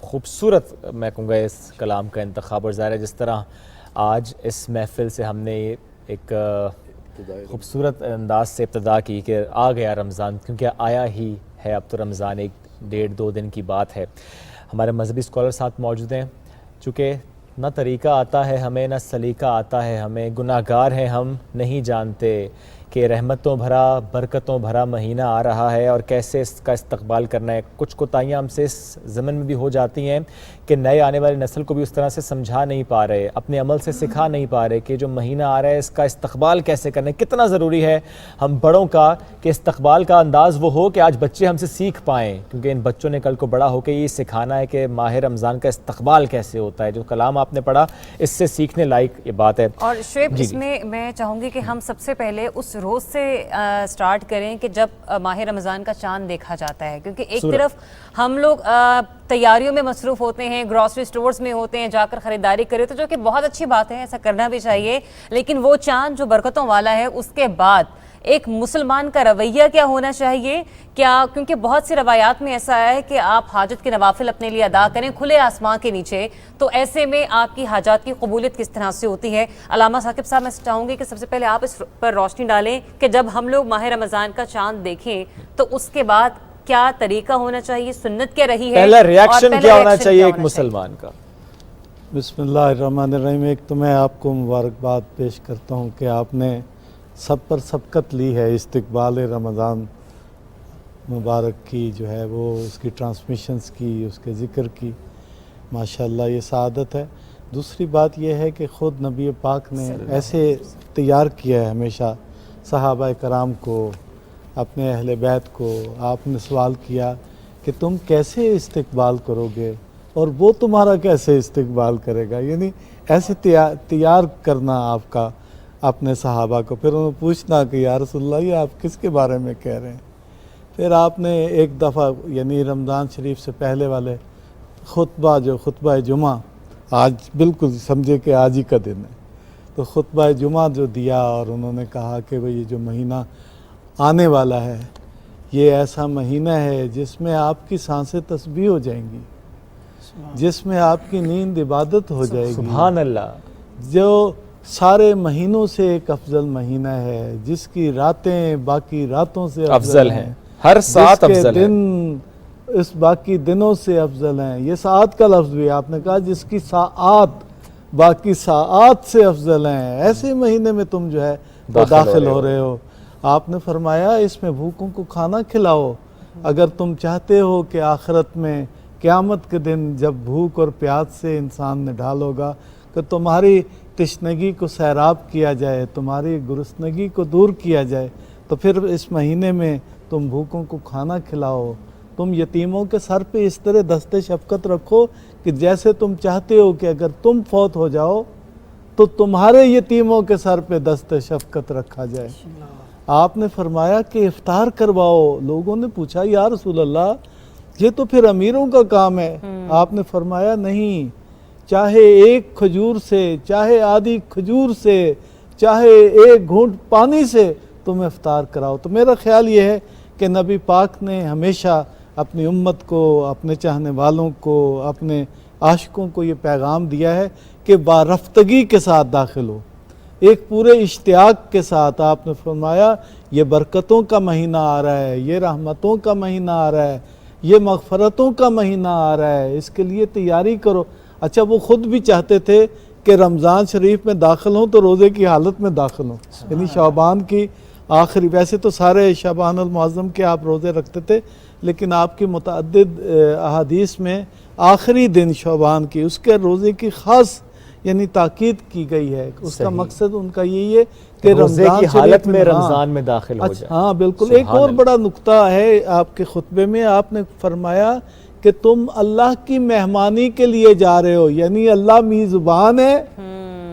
[SPEAKER 3] خوبصورت میں کہوں گا اس کلام کا انتخاب. اور ظاہر ہے جس طرح آج اس محفل سے ہم نے ایک خوبصورت انداز سے ابتدا کی کہ آ گیا رمضان, کیونکہ آیا ہی ہے اب تو رمضان. 1-1.5-2 دن کی بات ہے. ہمارے مذہبی اسکالر ساتھ موجود ہیں. چونکہ نہ طریقہ آتا ہے ہمیں نہ سلیقہ آتا ہے ہمیں, گناہ گار ہیں ہم نہیں جانتے کہ رحمتوں بھرا برکتوں بھرا مہینہ آ رہا ہے اور کیسے اس کا استقبال کرنا ہے. کچھ کوتاہیاں ہم سے اس ضمن میں بھی ہو جاتی ہیں کہ نئے آنے والی نسل کو بھی اس طرح سے سمجھا نہیں پا رہے, اپنے عمل سے سکھا نہیں پا رہے کہ جو مہینہ آ رہا ہے اس کا استقبال کیسے کرنا ہے. کتنا ضروری ہے ہم بڑوں کا کہ استقبال کا انداز وہ ہو کہ آج بچے ہم سے سیکھ پائیں, کیونکہ ان بچوں نے کل کو بڑا ہو کے یہ سکھانا ہے کہ ماہ رمضان کا استقبال کیسے ہوتا ہے. جو کلام آپ نے پڑھا اس سے سیکھنے لائق یہ بات ہے.
[SPEAKER 1] اور شعیب اس میں میں چاہوں گی کہ ہم سب سے پہلے اس روز سے سٹارٹ کریں کہ جب ماہ رمضان کا چاند دیکھا جاتا ہے, کیونکہ ایک طرف ہم لوگ تیاریوں میں مصروف ہوتے ہیں, گروسری سٹورز میں ہوتے ہیں, جا کر خریداری کرے تو جو کہ بہت اچھی بات ہے, ایسا کرنا بھی چاہیے, لیکن وہ چاند جو برکتوں والا ہے اس کے بعد ایک مسلمان کا رویہ کیا ہونا چاہیے؟ کیا کیونکہ بہت سی روایات میں ایسا ہے کہ آپ حاجت کے نوافل اپنے لیے ادا کریں کھلے آسمان کے نیچے، تو ایسے میں آپ کی حاجات کی قبولیت کس طرح سے ہوتی ہے؟ علامہ ثاقب صاحب، میں چاہوں گی کہ سب سے پہلے آپ اس پر روشنی ڈالیں کہ جب ہم لوگ ماہ رمضان کا چاند دیکھیں تو اس کے بعد کیا طریقہ ہونا چاہیے، سنت کیا رہی ہے،
[SPEAKER 3] پہلا ریاکشن کیا ہونا چاہیے ایک مسلمان کا؟
[SPEAKER 16] بسم اللہ الرحمن الرحیم. ایک تو میں آپ کو مبارکباد پیش کرتا ہوں کہ آپ نے سب پر سبقت لی ہے استقبال رمضان مبارک کی، جو ہے وہ اس کی ٹرانسمیشنز کی، اس کے ذکر کی. ماشاءاللہ یہ سعادت ہے. دوسری بات یہ ہے کہ خود نبی پاک نے ایسے تیار کیا ہے ہمیشہ صحابہ کرام کو، اپنے اہل بیت کو. آپ نے سوال کیا کہ تم کیسے استقبال کرو گے اور وہ تمہارا کیسے استقبال کرے گا، یعنی ایسے تیار کرنا آپ کا اپنے صحابہ کو. پھر انہوں نے پوچھنا کہ یا رسول اللہ یہ آپ کس کے بارے میں کہہ رہے ہیں؟ پھر آپ نے ایک دفعہ یعنی رمضان شریف سے پہلے والے خطبہ، جو خطبہ جمعہ، آج بالکل سمجھے کہ آج ہی کا دن ہے، تو خطبہ جمعہ جو دیا اور انہوں نے کہا کہ یہ جو مہینہ آنے والا ہے یہ ایسا مہینہ ہے جس میں آپ کی سانسیں تسبیح ہو جائیں گی، جس میں آپ کی نیند عبادت ہو جائے گی.
[SPEAKER 3] سبحان اللہ.
[SPEAKER 16] جو سارے مہینوں سے ایک افضل مہینہ ہے، جس کی راتیں باقی راتوں سے افضل ہیں،
[SPEAKER 3] ہر ساعت افضل
[SPEAKER 16] جس کے دن اس باقی دنوں سے افضل ہیں. یہ ساعت کا لفظ بھی آپ نے کہا، جس کی ساعات باقی ساعات سے افضل ہیں، ایسے مہینے میں تم جو ہے وہ داخل ہو رہے ہو. آپ نے فرمایا اس میں بھوکوں کو کھانا کھلاؤ. اگر تم چاہتے ہو کہ آخرت میں قیامت کے دن جب بھوک اور پیاس سے انسان نڈھال ہوگا کہ تمہاری تشنگی کو سیراب کیا جائے، تمہاری گرسنگی کو دور کیا جائے، تو پھر اس مہینے میں تم بھوکوں کو کھانا کھلاؤ. تم یتیموں کے سر پہ اس طرح دست شفقت رکھو کہ جیسے تم چاہتے ہو کہ اگر تم فوت ہو جاؤ تو تمہارے یتیموں کے سر پہ دست شفقت رکھا جائے. آپ نے فرمایا کہ افطار کرواؤ. لوگوں نے پوچھا یا رسول اللہ یہ تو پھر امیروں کا کام ہے. آپ نے فرمایا نہیں، چاہے ایک کھجور سے، چاہے آدھی کھجور سے، چاہے ایک گھونٹ پانی سے تم افطار کراؤ. تو میرا خیال یہ ہے کہ نبی پاک نے ہمیشہ اپنی امت کو، اپنے چاہنے والوں کو، اپنے عاشقوں کو یہ پیغام دیا ہے کہ بارفتگی کے ساتھ داخل ہو، ایک پورے اشتیاق کے ساتھ. آپ نے فرمایا یہ برکتوں کا مہینہ آ رہا ہے، یہ رحمتوں کا مہینہ آ رہا ہے، یہ مغفرتوں کا مہینہ آ رہا ہے، اس کے لیے تیاری کرو. اچھا وہ خود بھی چاہتے تھے کہ رمضان شریف میں داخل ہوں تو روزے کی حالت میں داخل ہوں، یعنی شعبان کی آخری. ویسے تو سارے شعبان المعظم کے آپ روزے رکھتے تھے، لیکن آپ کی متعدد احادیث میں آخری دن شعبان کی اس کے روزے کی خاص یعنی تاکید کی گئی ہے. اس کا مقصد ان کا یہی ہے کہ رمضان
[SPEAKER 3] کی حالت میں رمضان میں داخل ہو جائے.
[SPEAKER 16] ہاں بالکل. ایک اور بڑا نقطہ ہے آپ کے خطبے میں، آپ نے فرمایا کہ تم اللہ کی مہمانی کے لیے جا رہے ہو، یعنی اللہ میزبان ہے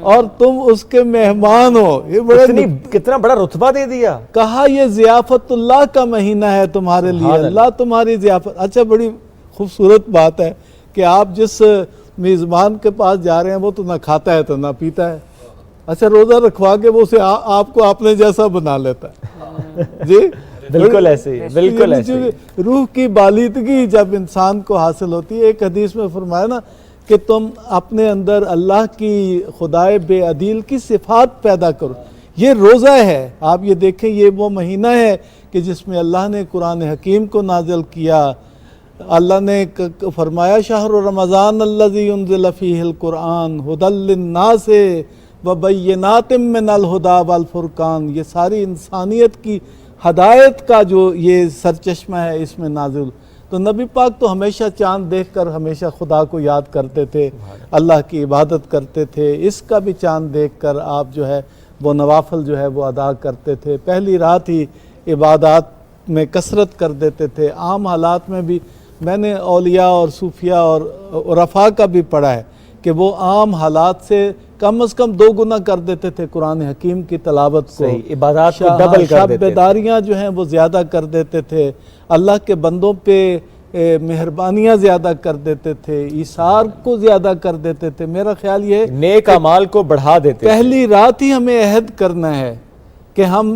[SPEAKER 16] اور تم اس کے مہمان ہو. یہ
[SPEAKER 3] کتنا بڑا رتبہ دے دیا.
[SPEAKER 16] کہا یہ ضیافت اللہ کا مہینہ ہے تمہارے لیے، اللہ تمہاری ضیافت. اچھا بڑی خوبصورت بات ہے کہ آپ جس میزبان کے پاس جا رہے ہیں وہ تو نہ کھاتا ہے تو نہ پیتا ہے. اچھا روزہ رکھوا کے وہ اسے آپ کو اپنے جیسا بنا لیتا ہے. جی
[SPEAKER 3] بالکل ایسے ہی، بالکل ایسے ہی.
[SPEAKER 16] روح کی بالیدگی جب انسان کو حاصل ہوتی ہے، ایک حدیث میں فرمایا نا کہ تم اپنے اندر اللہ کی خدائے بے عدیل کی صفات پیدا کرو. یہ روزہ ہے. آپ یہ دیکھیں یہ وہ مہینہ ہے کہ جس میں اللہ نے قرآن حکیم کو نازل کیا. اللہ نے فرمایا شہر رمضان الذی انزل فیہ القرآن ھدی للناس وبینات من الھدی والفرقان. یہ ساری انسانیت کی ہدایت کا جو یہ سرچشمہ ہے اس میں نازل. تو نبی پاک تو ہمیشہ چاند دیکھ کر ہمیشہ خدا کو یاد کرتے تھے، اللہ کی عبادت کرتے تھے. اس کا بھی چاند دیکھ کر آپ جو ہے وہ نوافل جو ہے وہ ادا کرتے تھے. پہلی رات ہی عبادات میں کثرت کر دیتے تھے. عام حالات میں بھی میں نے اولیاء اور صوفیاء اور عرفاء کا بھی پڑھا ہے کہ وہ عام حالات سے کم از کم 2 گنا کر دیتے تھے قرآن حکیم کی تلاوت کو.
[SPEAKER 3] عبادات کو ڈبل کر دیتے تھے.
[SPEAKER 16] بیداریاں جو ہیں وہ زیادہ کر دیتے تھے. اللہ کے بندوں پہ مہربانیاں زیادہ کر دیتے تھے. ایثار کو زیادہ کر دیتے تھے. میرا خیال یہ ہے
[SPEAKER 3] نیک اعمال کو بڑھا دیتے.
[SPEAKER 16] پہلی رات ہی ہمیں عہد کرنا ہے کہ ہم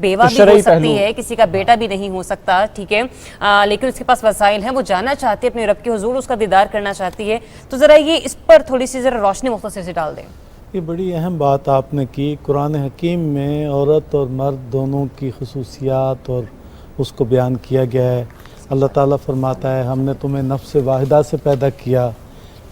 [SPEAKER 1] بیوہ بھی ہو سکتی ہے, کسی کا بیٹا بھی نہیں ہو سکتا, ٹھیک ہے, لیکن اس کے پاس وسائل ہیں, وہ جانا چاہتی ہے اپنے رب کے حضور, اس کا دیدار کرنا چاہتی ہے. تو ذرا یہ اس پر تھوڑی سی ذرا روشنی مختصر سے ڈال دیں.
[SPEAKER 16] یہ بڑی اہم بات آپ نے کی. قرآن حکیم میں عورت اور مرد دونوں کی خصوصیات اور اس کو بیان کیا گیا ہے. اللہ تعالیٰ فرماتا ہے ہم نے تمہیں نفس واحدہ سے پیدا کیا,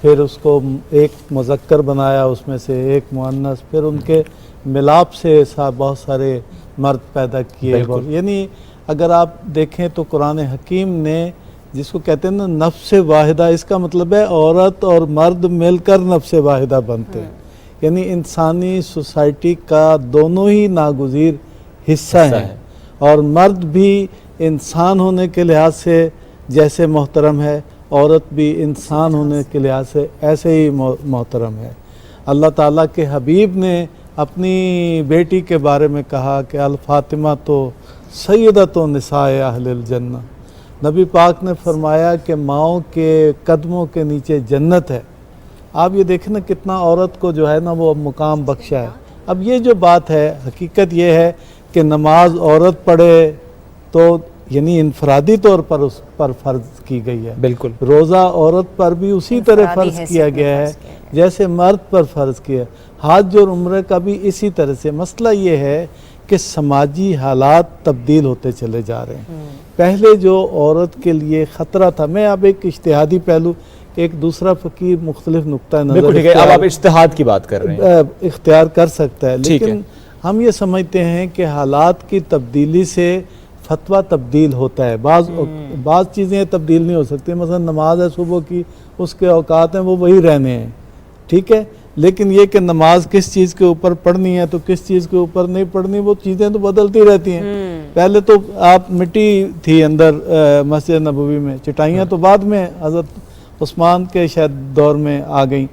[SPEAKER 16] پھر اس کو ایک مذکر بنایا, اس میں سے ایک مؤنث, پھر ان کے ملاپ سے بہت سارے مرد پیدا کیے. یعنی اگر آپ دیکھیں تو قرآن حکیم نے جس کو کہتے ہیں نا نفس واحدہ, اس کا مطلب ہے عورت اور مرد مل کر نفس واحدہ بنتے ہیں. یعنی انسانی سوسائٹی کا دونوں ہی ناگزیر حصہ ہیں, اور مرد بھی انسان ہونے کے لحاظ سے جیسے محترم ہے, عورت بھی انسان ہونے کے لحاظ سے ایسے ہی محترم ہے. اللہ تعالیٰ کے حبیب نے اپنی بیٹی کے بارے میں کہا کہ الفاطمہ تو سیدۃ نساء اہل الجنہ. نبی پاک نے فرمایا کہ ماؤں کے قدموں کے نیچے جنت ہے. آپ یہ دیکھیں نا کتنا عورت کو جو ہے نا وہ مقام بخشا ہے. اب یہ جو بات ہے, حقیقت یہ ہے کہ نماز عورت پڑھے تو یعنی انفرادی طور پر اس پر فرض کی گئی ہے.
[SPEAKER 3] بالکل.
[SPEAKER 16] روزہ عورت پر بھی اسی طرح فرض کیا گیا ہے جیسے مرد پر فرض کیا. حج اور عمرے کا بھی اسی طرح سے. مسئلہ یہ ہے کہ سماجی حالات تبدیل ہوتے چلے جا رہے ہیں. پہلے جو عورت کے لیے خطرہ تھا, میں اب ایک اجتہادی پہلو, ایک دوسرا فقیر مختلف نقطہ نظر
[SPEAKER 3] اب آپ اجتہاد کی بات کر رہے ہیں,
[SPEAKER 16] اختیار کر سکتا ہے, لیکن ہم یہ سمجھتے ہیں کہ حالات کی تبدیلی سے فتویٰ تبدیل ہوتا ہے. بعض چیزیں تبدیل نہیں ہو سکتی. مثلا نماز ہے صبح کی, اس کے اوقات ہیں وہ وہی رہنے ہیں, ٹھیک ہے, لیکن یہ کہ نماز کس چیز کے اوپر پڑھنی ہے تو کس چیز کے اوپر نہیں پڑھنی, وہ چیزیں تو بدلتی رہتی ہیں. پہلے تو آپ مٹی تھی اندر مسجد نبوی میں, چٹائیاں تو بعد میں حضرت عثمان کے شاید دور میں آ گئیں,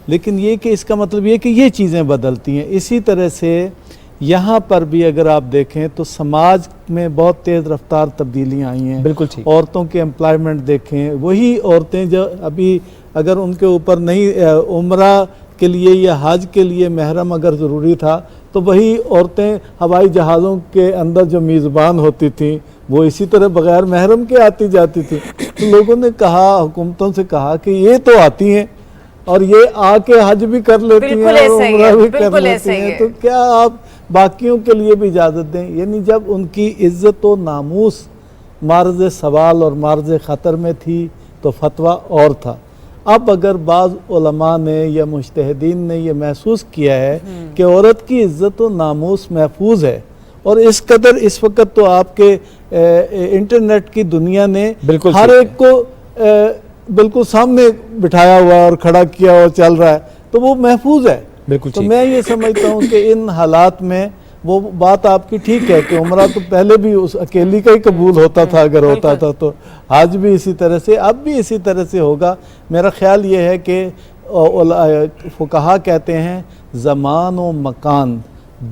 [SPEAKER 16] لیکن یہ کہ اس کا مطلب یہ کہ یہ چیزیں بدلتی ہیں. اسی طرح سے یہاں پر بھی اگر آپ دیکھیں تو سماج میں بہت تیز رفتار تبدیلیاں آئی ہیں.
[SPEAKER 3] بالکل ٹھیک.
[SPEAKER 16] عورتوں کے امپلائمنٹ دیکھیں, وہی عورتیں جو ابھی اگر ان کے اوپر نہیں عمرہ کے لیے یا حج کے لیے محرم اگر ضروری تھا تو وہی عورتیں ہوائی جہازوں کے اندر جو میزبان ہوتی تھیں وہ اسی طرح بغیر محرم کے آتی جاتی تھی. تو لوگوں نے کہا, حکومتوں سے کہا کہ یہ تو آتی ہیں اور یہ آ کے حج بھی کر لیتی ہیں اور عمرہ بھی کر لیتی ہیں, تو کیا آپ باقیوں کے لیے بھی اجازت دیں؟ یعنی جب ان کی عزت و ناموس معرض سوال اور معرض خطر میں تھی تو فتویٰ اور تھا. اب اگر بعض علماء نے یا مجتہدین نے یہ محسوس کیا ہے کہ عورت کی عزت و ناموس محفوظ ہے, اور اس قدر اس وقت تو آپ کے انٹرنیٹ کی دنیا نے ہر ایک کو بالکل سامنے بٹھایا ہوا اور کھڑا کیا اور چل رہا ہے, تو وہ محفوظ ہے. تو میں یہ سمجھتا ہوں کہ ان حالات میں وہ بات آپ کی ٹھیک ہے کہ عمرہ تو پہلے بھی اس اکیلی کا ہی قبول ہوتا تھا, اگر ہوتا تھا تو حج بھی اسی طرح سے, اب بھی اسی طرح سے ہوگا. میرا خیال یہ ہے کہ فقہا کہتے ہیں زمان و مکان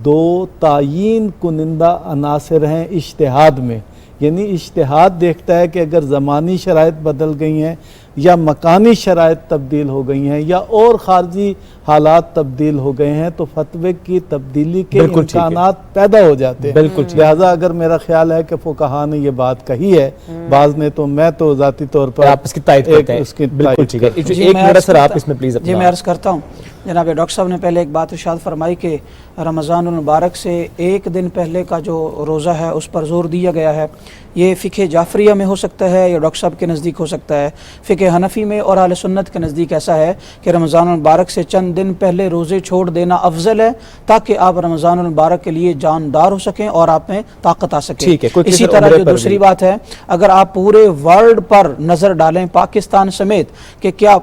[SPEAKER 16] دو تعیین کنندہ عناصر ہیں اجتہاد میں. یعنی اجتہاد دیکھتا ہے کہ اگر زمانی شرائط بدل گئی ہیں یا مکانی شرائط تبدیل ہو گئی ہیں یا اور خارجی حالات تبدیل ہو گئے ہیں تو فتوے کی تبدیلی کے امکانات پیدا ہو جاتے ہیں. لہٰذا اگر میرا خیال ہے کہ فقہا نے یہ بات کہی ہے, بعض نے, تو میں تو ذاتی طور پر
[SPEAKER 3] آپ اس کی تائید کرتے ہیں. بالکل ٹھیک ہے. ایک منٹ سر آپ اس میں پلیز.
[SPEAKER 17] جی میں عرض کرتا ہوں. جناب ڈاکٹر صاحب نے پہلے ایک بات ارشاد فرمائی کہ رمضان المبارک سے ایک دن پہلے کا جو روزہ ہے اس پر زور دیا گیا ہے. یہ فقہ جعفریہ میں ہو سکتا ہے یا ڈاکٹر صاحب کے نزدیک ہو سکتا ہے. فقہ حنفی میں اور اہل سنت کے نزدیک ایسا ہے کہ رمضان المبارک سے چند دن پہلے روزے چھوڑ دینا افضل ہے تاکہ آپ رمضان المبارک کے لیے جاندار ہو سکیں اور آپ میں طاقت آ سکے. اسی طرح جو دوسری بات ہے, اگر آپ پورے ورلڈ پر نظر ڈالیں پاکستان سمیت کہ کیا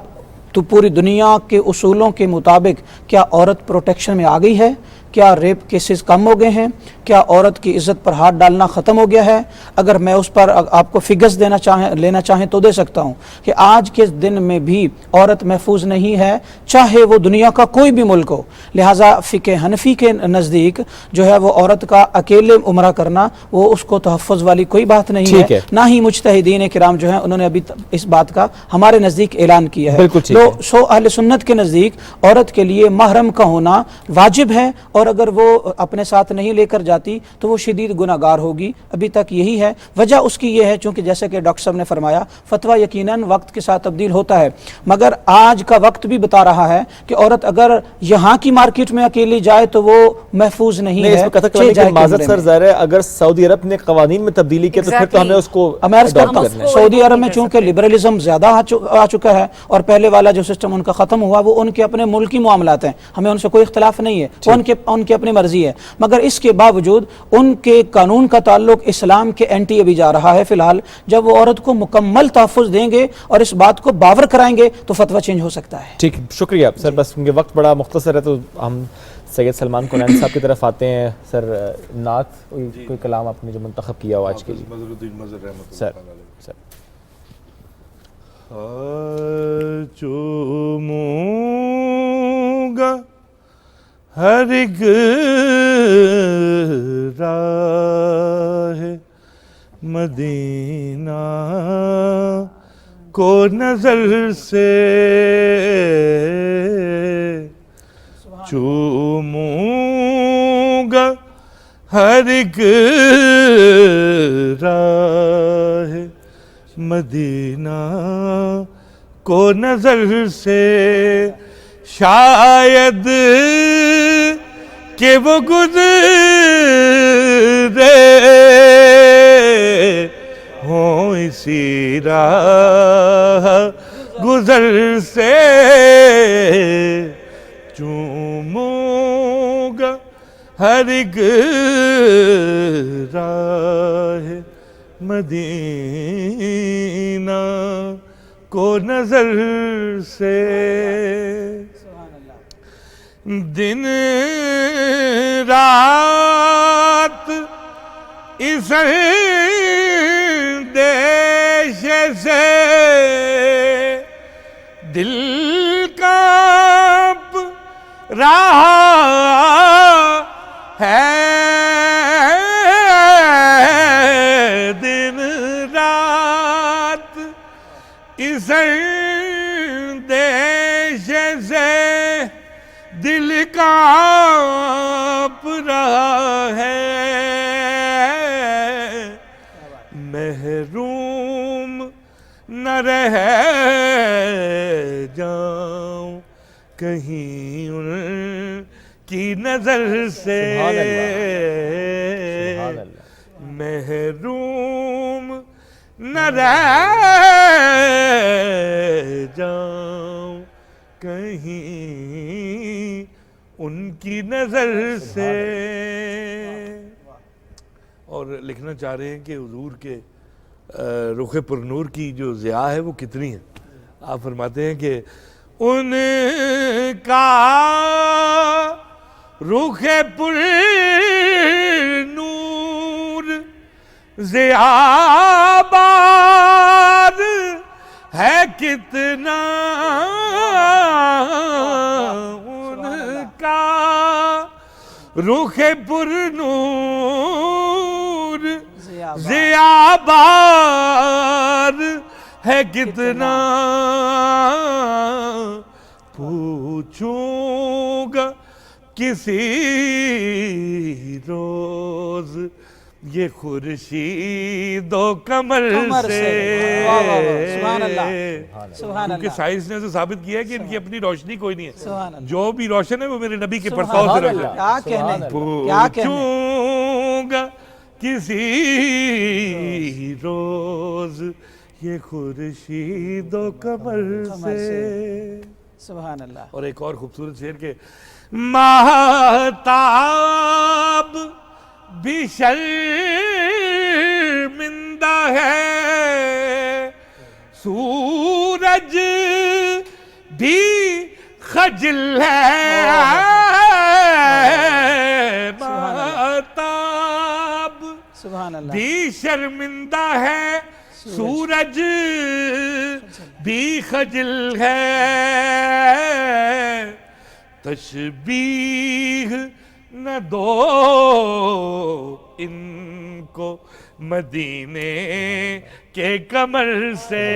[SPEAKER 17] تو پوری دنیا کے اصولوں کے مطابق کیا عورت پروٹیکشن میں آ گئی ہے, کیا ریپ کیسز کم ہو گئے ہیں, کیا عورت کی عزت پر ہاتھ ڈالنا ختم ہو گیا ہے. اگر میں اس پر آپ کو فگرز لینا چاہیں تو دے سکتا ہوں کہ آج کے دن میں بھی عورت محفوظ نہیں ہے چاہے وہ دنیا کا کوئی بھی ملک ہو. لہٰذا فقہ حنفی کے نزدیک جو ہے وہ عورت کا اکیلے عمرہ کرنا وہ اس کو تحفظ والی کوئی بات نہیں ہے. نہ ہی مجتہدین کرام جو ہیں انہوں نے ابھی اس بات کا ہمارے نزدیک اعلان کیا ہے. سو اہل سنت کے نزدیک عورت کے لیے محرم کا ہونا واجب ہے اور اگر وہ اپنے ساتھ نہیں لے کر جاتی تو وہ شدید گناہگار ہوگی. ابھی تک یہی ہے. وجہ اس کی یہ ہے چونکہ جیسے کہ ڈاکٹر صاحب نے فرمایا فتویٰ یقیناً وقت کے ساتھ تبدیل ہوتا ہے, مگر آج کا وقت بھی بتا رہا ہے کہ عورت اگر یہاں کی مارکیٹ میں اکیلی جائے تو وہ محفوظ نہیں ہے.
[SPEAKER 3] معذرت سر, ظاہر ہے اگر سعودی عرب نے قوانین میں تبدیلی کی تو پھر تو ہمیں اس کو
[SPEAKER 17] سعودی عرب میں چونکہ لبرلزم زیادہ آ چکا ہے اور پہلے والا جو سسٹم ان کا ختم ہوا وہ ان کے اپنے ملکی معاملات ہیں, ہمیں ان سے کوئی اختلاف نہیں ہے, وہ ان کی اپنی مرضی ہے, مگر اس کے باوجود ان کے قانون کا تعلق اسلام کے اینٹی ابھی جا رہا ہے. فی الحال جب وہ عورت کو مکمل تحفظ دیں گے اور اس بات کو باور کرائیں گے تو فتویٰ چینج ہو سکتا ہے.
[SPEAKER 3] ٹھیک, شکریہ سر. بس کیونکہ وقت بڑا مختصر ہے تو ہم سید سلمان کنانی صاحب کی طرف آتے ہیں. سر نعت کوئی کلام آپ نے جو منتخب کیا ہو آج کے لیے سر.
[SPEAKER 16] چوموں گا ہر ایک راہ مدینہ کو نظر سے, چوموں گا ہر ایک راہ مدینہ کو نظر سے, شاید کہ وہ گزرے ہوں اسی راہ گزر سے, چوموں گا ہر ایک راہ مدینہ کو نظر سے, دن رات اس دیش سے دل کانپ رہا ہے, دن رات اس دیش سے دل کانپ رہا ہے, محروم نہ رہ جاؤں کہیں ان کی نظر سے, محروم نہ رہ جاؤں کہیں ان کی نظر سے. اور لکھنا چاہ رہے ہیں کہ حضور کے رخ پرنور کی جو ضیاء ہے وہ کتنی ہے. آپ فرماتے ہیں کہ ان کا رخ پرنور ضیاء بار ہے کتنا, ان کا رخ پرنور ضیاء بار ہے کتنا, پوچھوں گا کسی روز یہ خورشید و قمر سے, کیونکہ سائنس نے تو ثابت کیا ہے کہ ان کی اپنی روشنی کوئی نہیں ہے, جو بھی روشن ہے وہ میرے نبی کے پرتاؤ سے روشن ہے. پوچھوں گا کسی روز یہ خورشید و قمر سے.
[SPEAKER 17] سبحان اللہ.
[SPEAKER 16] اور ایک اور خوبصورت شعر کہ ماہتاب بھی شرمندہ ہے, سورج بھی خجل ہے, ماہتاب بھی شرمندہ ہے, سورج بھی خجل ہے, تشبیہ نہ دو ان کو مدینے کے قمر سے.